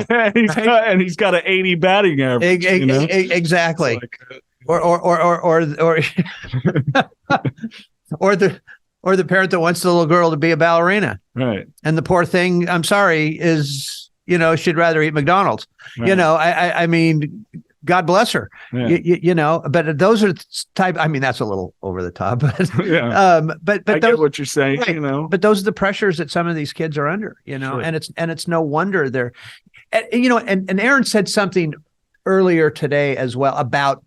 And he's got an 80 batting average. Exactly. Like, or the parent that wants the little girl to be a ballerina. Right. And the poor thing, I'm sorry, is, she'd rather eat McDonald's. Right. I mean, God bless her. Yeah. But those are type. I mean, that's a little over the top. But yeah. But I get what you're saying. Right. But those are the pressures that some of these kids are under. Sure. And it's no wonder they're, and Aaron said something earlier today as well about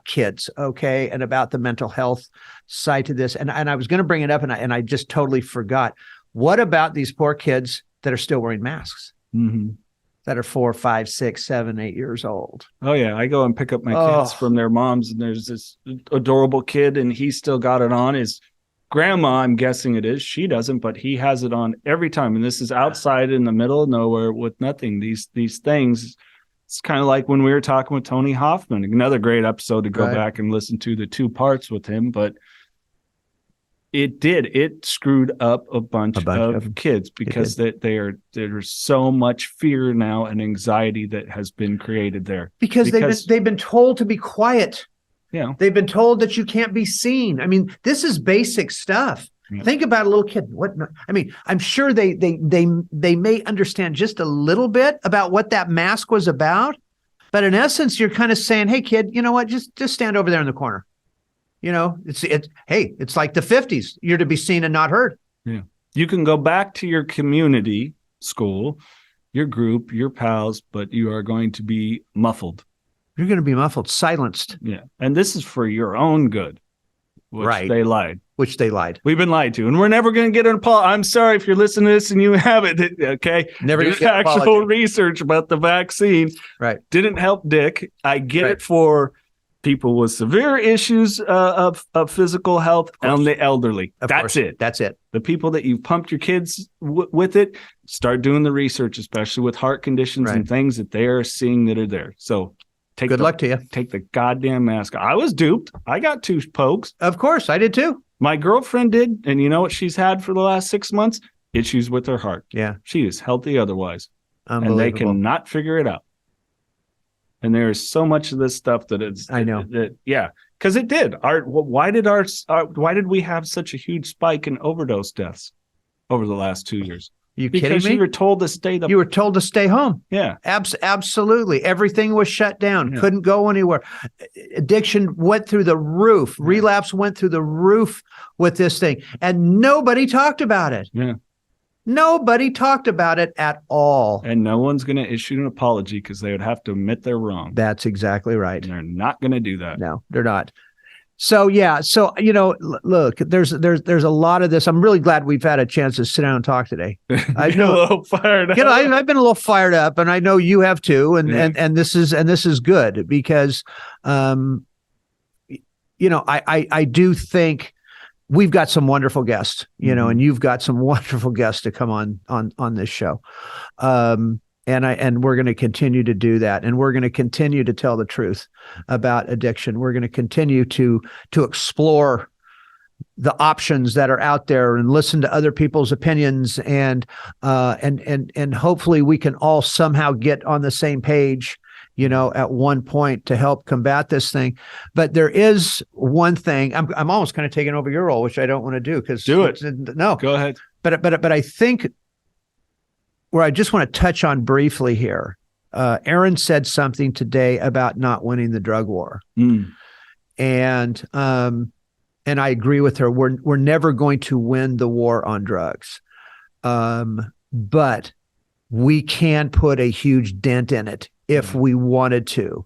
kids, okay, and about the mental health side to this. And I was going to bring it up, and I just totally forgot. What about these poor kids that are still wearing masks? Mm-hmm. That are 4, 5, 6, 7, 8 years old. Oh yeah, I go and pick up my kids from their moms, and there's this adorable kid, and he's still got it on. His grandma, I'm guessing it is. She doesn't, but he has it on every time. And this is outside in the middle of nowhere with nothing. These things. It's kind of like when we were talking with Tony Hoffman. Another great episode to go back and listen to the 2 parts with him, but it screwed up a bunch of kids because there's so much fear now and anxiety that has been created there because they've been told to be quiet. Yeah, they've been told that you can't be seen. I mean, this is basic stuff. Yeah. Think about a little kid. I'm sure they may understand just a little bit about what that mask was about, but in essence, you're kind of saying, "Hey, kid, you know what? Just stand over there in the corner." It's like the 50s. You're to be seen and not heard. Yeah. You can go back to your community school, your group, your pals, but you are going to be muffled. You're going to be muffled, silenced. Yeah. And this is for your own good. They lied. Which they lied. We've been lied to. And we're never going to get an apology. I'm sorry if you're listening to this and you haven't. Okay. Never get actual research about the vaccine. Right. Didn't help Dick. I get it for people with severe issues of physical health and the elderly. That's it. The people that you've pumped your kids with it, start doing the research, especially with heart conditions and things that they are seeing that are there. So good luck to you. Take the goddamn mask. I was duped. I got 2 pokes. Of course, I did too. My girlfriend did. And you know what she's had for the last 6 months? Issues with her heart. Yeah. She is healthy otherwise. And they cannot figure it out. And there's so much of this stuff that it's. I know. Because it did. Why did we have such a huge spike in overdose deaths over the last 2 years? You kidding me? Because you were told to stay. You were told to stay home. Yeah, absolutely. Everything was shut down. Yeah. Couldn't go anywhere. Addiction went through the roof. Yeah. Relapse went through the roof with this thing, and nobody talked about it. Yeah. Nobody talked about it at all. And no one's going to issue an apology because they would have to admit they're wrong. That's exactly right. And they're not going to do that. No, they're not. So, yeah. So, look, there's a lot of this. I'm really glad we've had a chance to sit down and talk today. I know a little fired up. I've been a little fired up, and I know you have too. And this is good because, I do think we've got some wonderful guests, and you've got some wonderful guests to come on this show. And we're going to continue to do that. And we're going to continue to tell the truth about addiction. We're going to continue to explore the options that are out there and listen to other people's opinions. And hopefully we can all somehow get on the same page, at one point to help combat this thing. But there is one thing I'm almost kind of taking over your role, which I don't want to do because do it. No, go ahead. But I think where I just want to touch on briefly here, Aaron said something today about not winning the drug war. And I agree with her. We're never going to win the war on drugs. But we can put a huge dent in it if we wanted to.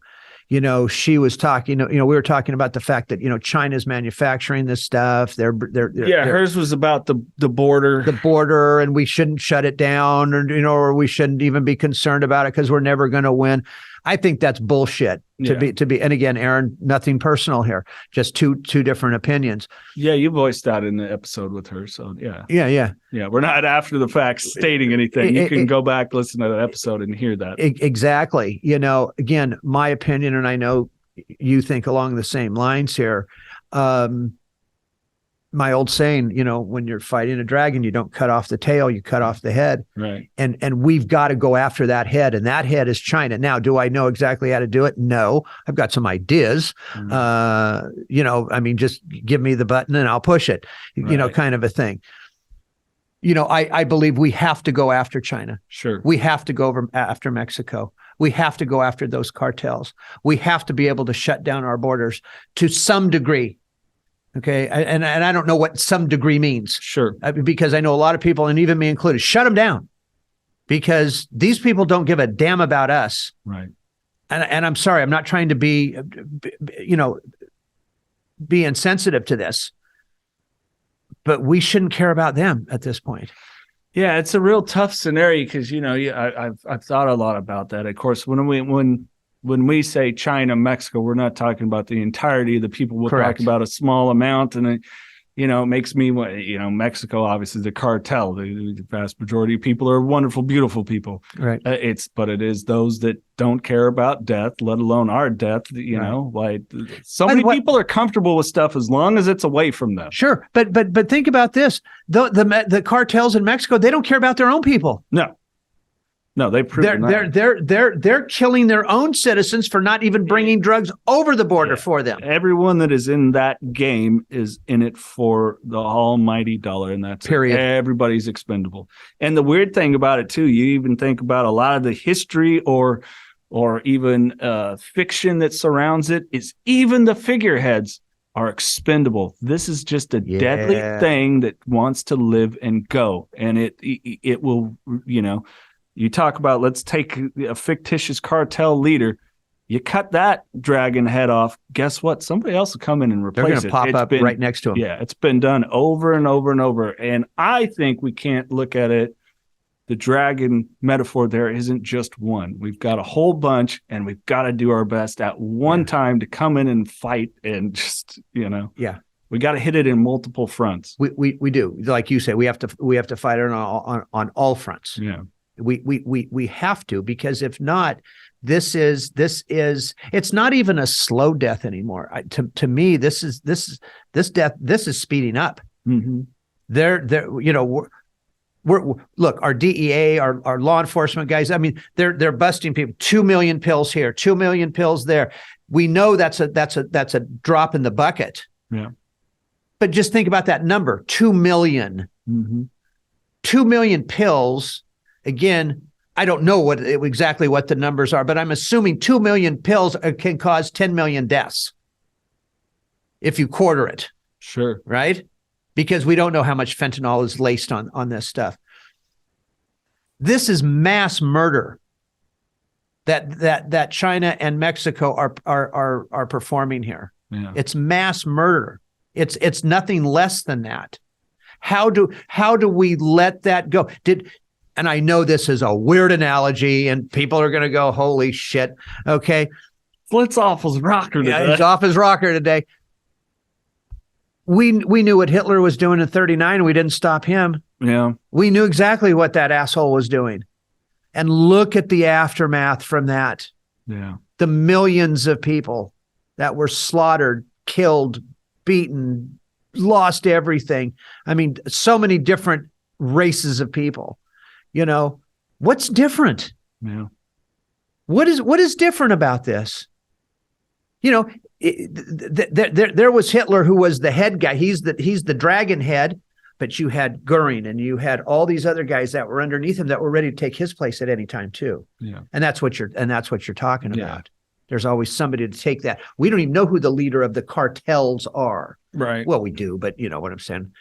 She was talking, we were talking about the fact that, China's manufacturing this stuff. Hers was about the border, and we shouldn't shut it down or we shouldn't even be concerned about it because we're never going to win. I think that's bullshit to be. And again, Aaron, nothing personal here, just two different opinions. Yeah. You voiced that in the episode with her. So yeah. Yeah. We're not after the fact stating anything. You can go back, listen to the episode and hear that. Exactly. Again, my opinion, and I know you think along the same lines here. my old saying, when you're fighting a dragon, you don't cut off the tail, you cut off the head. Right. And we've got to go after that head, and that head is China. Now, do I know exactly how to do it? No, I've got some ideas. Just give me the button and I'll push it, kind of a thing. I believe we have to go after China. Sure. We have to go after Mexico. We have to go after those cartels. We have to be able to shut down our borders to some degree. Okay. And I don't know what some degree means. Sure. Because I know a lot of people, and even me included, shut them down because these people don't give a damn about us. Right. And I'm sorry, I'm not trying to be insensitive to this, but we shouldn't care about them at this point. Yeah, it's a real tough scenario because I've thought a lot about that. Of course, when we say China, Mexico, we're not talking about the entirety of the people. We're Correct. talking about a small amount, and it makes me, Mexico, obviously the cartel. The vast majority of people are wonderful, beautiful people. Right. But it is those that don't care about death, let alone our death. Like so many people are comfortable with stuff as long as it's away from them. Sure, but think about this: the cartels in Mexico, they don't care about their own people. No, they've proven they're killing their own citizens for not even bringing drugs over the border for them. Everyone that is in that game is in it for the almighty dollar, and that's period. Everybody's expendable. And the weird thing about it too, you even think about a lot of the history or even fiction that surrounds it, is even the figureheads are expendable. This is just a deadly thing that wants to live and go, and it will, You talk about, let's take a fictitious cartel leader. You cut that dragon head off. Guess what? Somebody else will come in and replace it. They're going to pop up right next to him. Yeah, it's been done over and over and over. And I think we can't look at it. The dragon metaphor there isn't just one. We've got a whole bunch, and we've got to do our best at one time to come in and fight and just, Yeah. We got to hit it in multiple fronts. We do. Like you say, we have to fight it on all fronts. Yeah. We have to, because if not, this is it's not even a slow death anymore. To me, this is speeding up. Mm-hmm. We're look, our DEA, our law enforcement guys. I mean, they're busting people. 2 million pills here, 2 million pills there. We know that's a drop in the bucket. Yeah. But just think about that number, 2 million. Mm-hmm. 2 million pills. Again, I don't know exactly what the numbers are, but I'm assuming 2 million pills can cause 10 million deaths if you quarter it. Sure. Right? Because we don't know how much fentanyl is laced on this stuff. This is mass murder that China and Mexico are performing here. Yeah. It's mass murder. It's nothing less than that. How do we let that go? And I know this is a weird analogy, and people are going to go, "Holy shit!" Okay, Flint's off his rocker today. Yeah, he's off his rocker today. We knew what Hitler was doing in 1939, and we didn't stop him. Yeah, we knew exactly what that asshole was doing, and look at the aftermath from that. Yeah, the millions of people that were slaughtered, killed, beaten, lost everything. I mean, so many different races of people. What's different? Yeah. What is different about this? There was Hitler, who was the head guy. He's the dragon head, but you had Goering and you had all these other guys that were underneath him that were ready to take his place at any time too. Yeah. And that's what you're talking about. There's always somebody to take that. We don't even know who the leader of the cartels are. Right. Well, we do, but you know what I'm saying.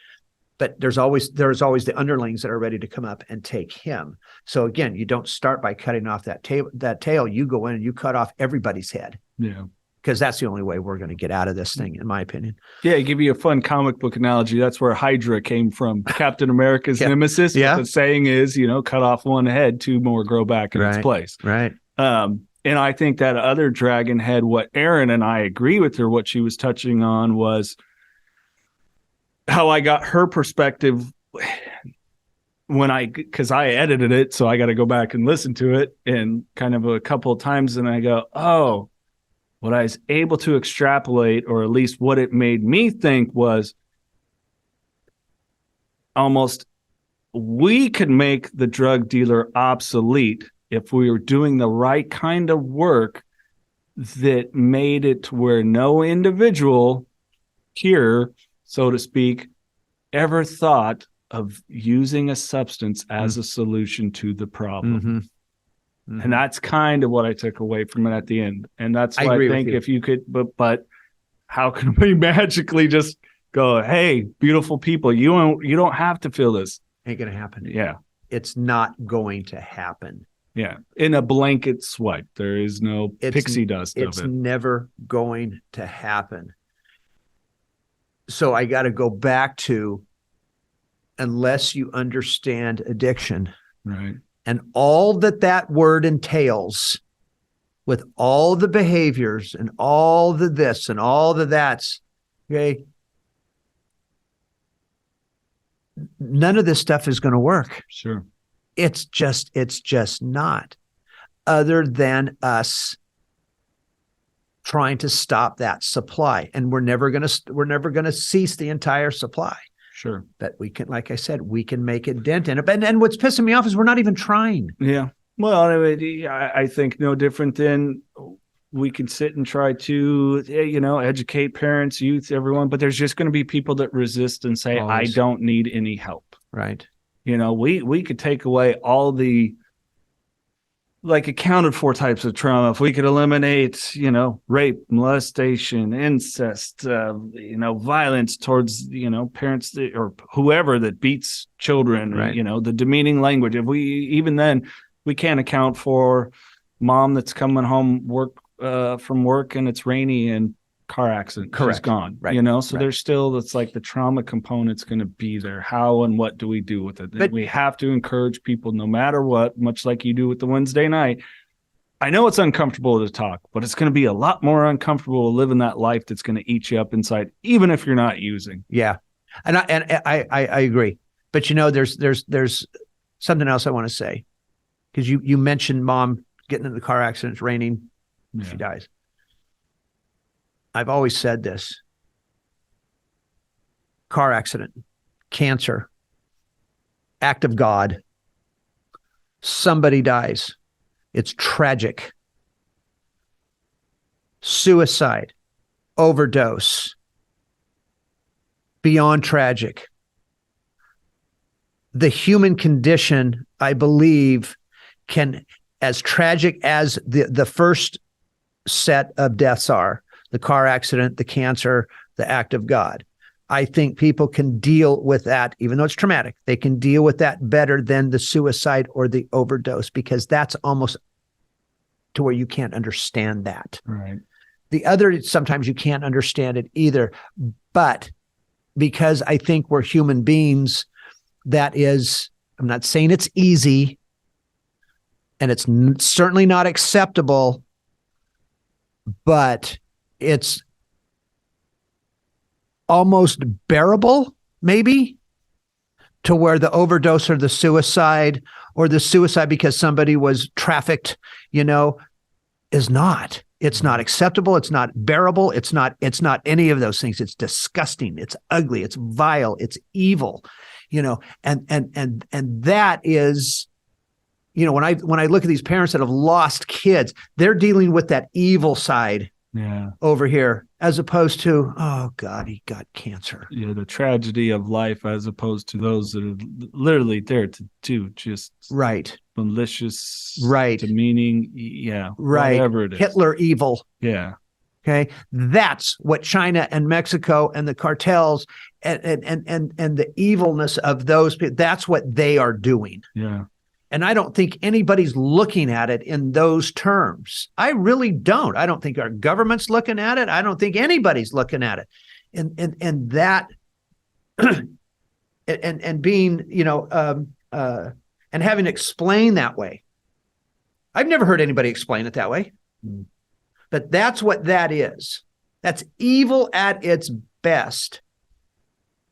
But there's always the underlings that are ready to come up and take him. So again, you don't start by cutting off that tail. You go in and you cut off everybody's head. Yeah. Because that's the only way we're going to get out of this thing, in my opinion. Yeah, give you a fun comic book analogy. That's where Hydra came from. Captain America's nemesis. Yeah. The saying is, cut off one head, 2 more grow back in its place. Right. And I think that other dragon head, what Erin and I agree with her, what she was touching on was how I got her perspective because I edited it, so I got to go back and listen to it, and kind of a couple of times, and I go, oh, what I was able to extrapolate, or at least what it made me think, was almost we could make the drug dealer obsolete if we were doing the right kind of work that made it to where no individual here, so to speak, ever thought of using a substance as a solution to the problem. Mm-hmm. Mm-hmm. And that's kind of what I took away from it at the end. And that's why I think if you could, but how can we magically just go, hey, beautiful people, you don't have to feel this. Ain't going to happen. Yeah. It's not going to happen. Yeah. In a blanket swipe. There is no pixie dust of it. It's never going to happen. So I got to go back to, unless you understand addiction, right, and all that word entails, with all the behaviors and all the this and all the that's, okay, none of this stuff is going to work. Sure. It's just not, other than us trying to stop that supply. And we're never going to cease the entire supply. Sure. But we can, like I said, we can make a dent in it. And what's pissing me off is we're not even trying. Yeah. Well, I think no different than we can sit and try to, educate parents, youth, everyone, but there's just going to be people that resist and say, Always. I don't need any help. Right. We could take away all the accounted for types of trauma. If we could eliminate, rape, molestation, incest, violence towards, parents or whoever that beats children, right. The demeaning language. If we can't account for mom that's coming home from work and it's rainy and car accident. Correct. She's gone. Right. So there's still, it's like the trauma component's going to be there. How and what do we do with it? But we have to encourage people, no matter what, much like you do with the Wednesday night. I know it's uncomfortable to talk, but it's going to be a lot more uncomfortable living that life that's going to eat you up inside, even if you're not using. Yeah. And I agree. But there's something else I want to say, because you mentioned mom getting in the car accident, it's raining, she dies. I've always said this: car accident, cancer, act of God, somebody dies. It's tragic. Suicide, overdose, beyond tragic. The human condition, I believe, can, as tragic as the first set of deaths are, the car accident, the cancer, the act of God, I think people can deal with that, even though it's traumatic. They can deal with that better than the suicide or the overdose, because that's almost to where you can't understand that. Right. The other, sometimes you can't understand it either. But because I think we're human beings, that is, I'm not saying it's easy, and it's certainly not acceptable, but it's almost bearable, maybe, to where the overdose or the suicide because somebody was trafficked, is not. It's not acceptable. It's not bearable. It's not any of those things. It's disgusting. It's ugly. It's vile. It's evil, and that is, when I look at these parents that have lost kids, they're dealing with that evil side over here, as opposed to, oh God, he got cancer. Yeah, the tragedy of life, as opposed to those that are literally there to do just right, malicious, right, demeaning, right, whatever it is. Hitler evil. Yeah. Okay, that's what China and Mexico and the cartels and the evilness of those people, that's what they are doing. Yeah. And I don't think anybody's looking at it in those terms. I really don't. I don't think our government's looking at it. I don't think anybody's looking at it. And that and being, and having explained that way. I've never heard anybody explain it that way. But that's what that is. That's evil at its best.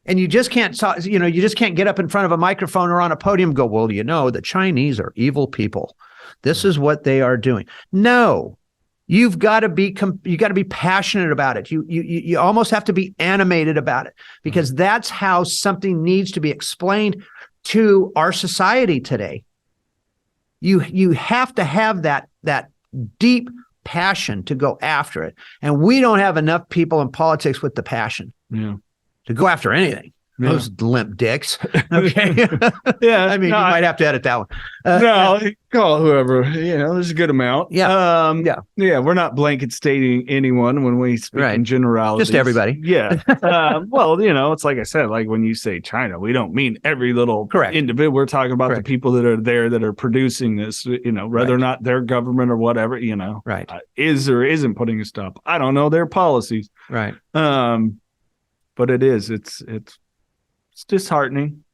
And you just can't get up in front of a microphone or on a podium and go, well, the Chinese are evil people. This is what they are doing. No, You've got to be passionate about it. You almost have to be animated about it, because that's how something needs to be explained to our society today. You have to have that deep passion to go after it. And we don't have enough people in politics with the passion to go after anything. Yeah. Those limp dicks. Okay. Yeah. I mean, you might have to edit that one. No, call whoever, there's a good amount. Yeah. Yeah. We're not blanket stating anyone when we speak in generalities. Just everybody. Yeah. Well, it's like I said, like when you say China, we don't mean every little individual. We're talking about the people that are there that are producing this, whether or not their government or whatever, is or isn't putting a stop. I don't know their policies. Right. But it's disheartening.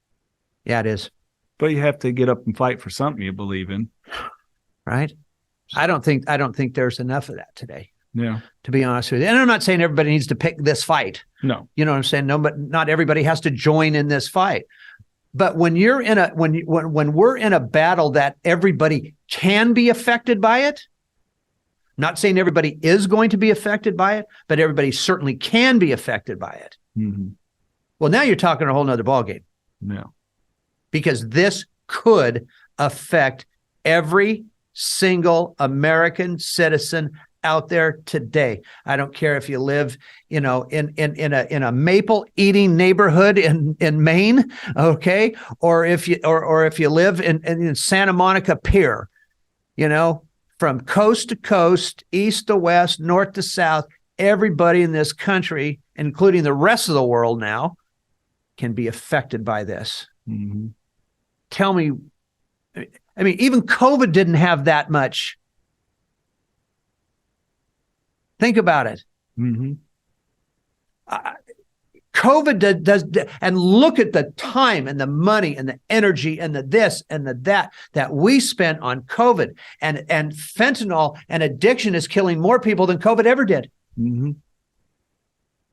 Yeah, it is. But you have to get up and fight for something you believe in. Right. I don't think there's enough of that today. Yeah. To be honest with you. And I'm not saying everybody needs to pick this fight. No. You know what I'm saying? No, but not everybody has to join in this fight. But when you're in when we're in a battle that everybody can be affected by it, not saying everybody is going to be affected by it, but everybody certainly can be affected by it. Mm-hmm. Well, now you're talking a whole nother ballgame. Yeah. Because this could affect every single American citizen out there today. I don't care if you live, in a maple eating neighborhood in Maine, okay, or if you live in Santa Monica Pier, from coast to coast, east to west, north to south, everybody in this country, including the rest of the world now, can be affected by this. Mm-hmm. Tell me, I mean, even COVID didn't have that much. Think about it. Mm-hmm. COVID does, and look at the time and the money and the energy and the this and the that we spent on COVID, and fentanyl and addiction is killing more people than COVID ever did. Mm-hmm.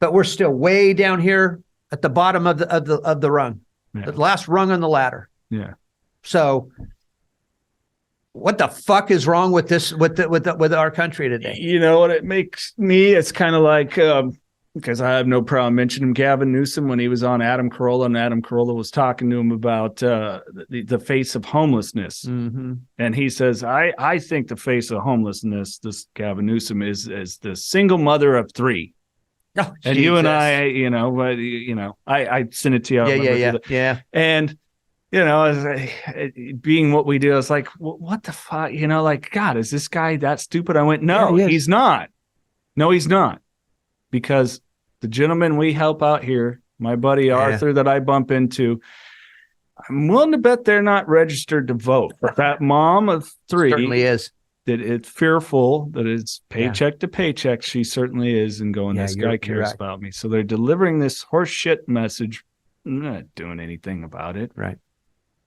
But we're still way down here at the bottom of the rung, the last rung on the ladder. Yeah. So, what the fuck is wrong with this with our country today? You know what it makes me? It's kind of like because I have no problem mentioning Gavin Newsom when he was on Adam Carolla, and Adam Carolla was talking to him about the face of homelessness, and he says, "I think the face of homelessness, this Gavin Newsom is the single mother of three." Oh, and Jesus. you and I, I sent it to you. Yeah. And being what we do, it's like, what the fuck, like, God, is this guy that stupid? I went, no, he's not. No, he's not. Because the gentleman we help out here, my buddy Arthur that I bump into, I'm willing to bet they're not registered to vote. But that mom of three certainly is. That it's fearful that it's paycheck to paycheck. She certainly is, and going, this guy cares about me. So they're delivering this horse shit message. I'm not doing anything about it. Right.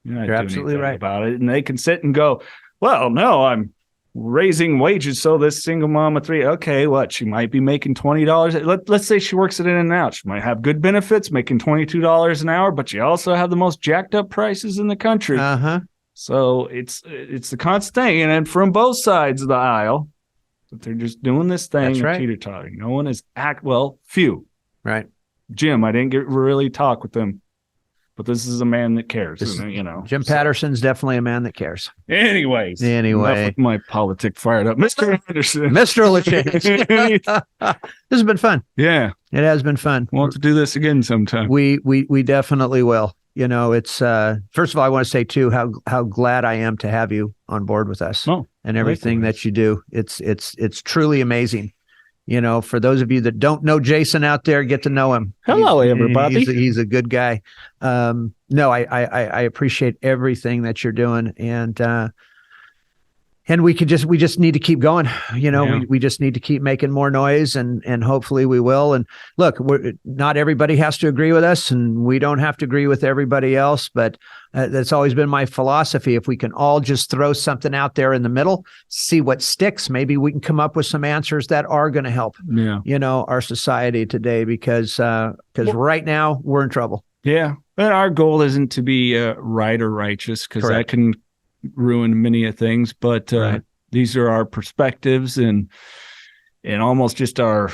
You're absolutely right about it. And they can sit and go, well, no, I'm raising wages. So this single mom of three, okay, what? She might be making $20. Let's say she works it in and out. She might have good benefits, making $22 an hour, but you also have the most jacked up prices in the country. So it's the constant thing, and then from both sides of the aisle, that they're just doing this thing and teeter-tottering. No one is few. Right. Jim, I didn't really talk with them, but this is a man that cares. Jim Patterson's definitely a man that cares. Anyways, enough with my politic fired up, Mr. Anderson, Mr. LaChance. This has been fun. Yeah, it has been fun. We'll have to do this again sometime. We definitely will. It's first of all, I want to say too how glad I am to have you on board with us and everything that you do. It's truly amazing. For those of you that don't know Jason out there, get to know him. Hello, everybody. He's a good guy. No, I appreciate everything that you're doing, and we just need to keep going. We just need to keep making more noise, and hopefully we will. And look, not everybody has to agree with us, and we don't have to agree with everybody else. But that's always been my philosophy. If we can all just throw something out there in the middle, see what sticks, maybe we can come up with some answers that are going to help. Our society today, because right now we're in trouble. Yeah, but our goal isn't to be right or righteous, because that can ruin many of things, but these are our perspectives, and and almost just our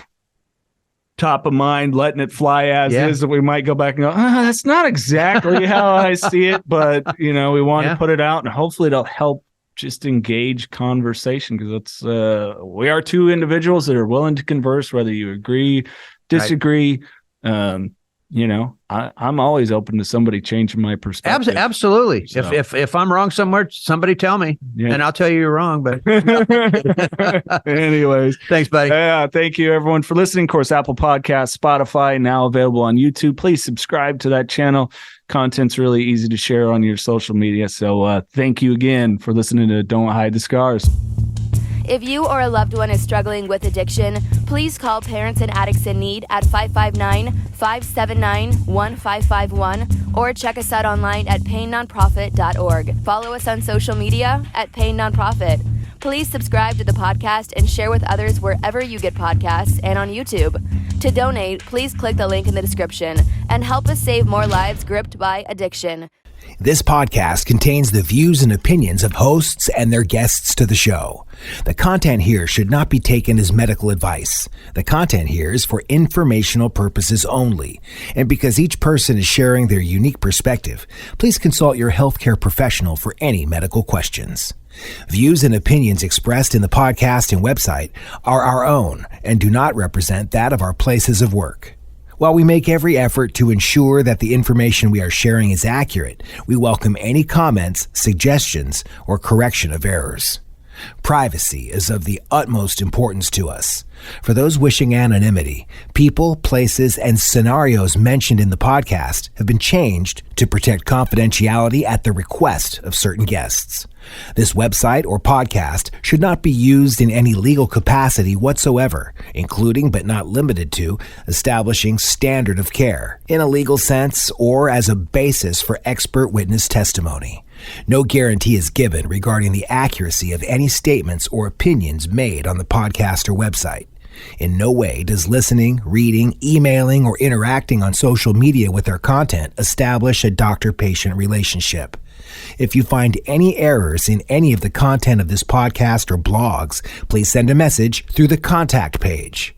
top of mind, letting it fly as is, that we might go back and go, that's not exactly how I see it, but we want to put it out, and hopefully it'll help just engage conversation, because it's we are two individuals that are willing to converse, whether you agree, disagree. I'm always open to somebody changing my perspective. Absolutely. So. If I'm wrong somewhere, somebody tell me, and I'll tell you you're wrong. But anyways, thanks, buddy. Yeah, thank you everyone for listening. Of course, Apple Podcasts, Spotify, now available on YouTube. Please subscribe to that channel. Content's really easy to share on your social media. So thank you again for listening to Don't Hide the Scars. If you or a loved one is struggling with addiction, please call Parents and Addicts in Need at 559-579-1551 or check us out online at painnonprofit.org. Follow us on social media at Pain Nonprofit. Please subscribe to the podcast and share with others wherever you get podcasts and on YouTube. To donate, please click the link in the description and help us save more lives gripped by addiction. This podcast contains the views and opinions of hosts and their guests to the show. The content here should not be taken as medical advice. The content here is for informational purposes only. And because each person is sharing their unique perspective, please consult your healthcare professional for any medical questions. Views and opinions expressed in the podcast and website are our own and do not represent that of our places of work. While we make every effort to ensure that the information we are sharing is accurate, we welcome any comments, suggestions, or correction of errors. Privacy is of the utmost importance to us. For those wishing anonymity, people, places, and scenarios mentioned in the podcast have been changed to protect confidentiality at the request of certain guests. This website or podcast should not be used in any legal capacity whatsoever, including but not limited to establishing standard of care in a legal sense or as a basis for expert witness testimony. No guarantee is given regarding the accuracy of any statements or opinions made on the podcast or website. In no way does listening, reading, emailing, or interacting on social media with our content establish a doctor-patient relationship. If you find any errors in any of the content of this podcast or blogs, please send a message through the contact page.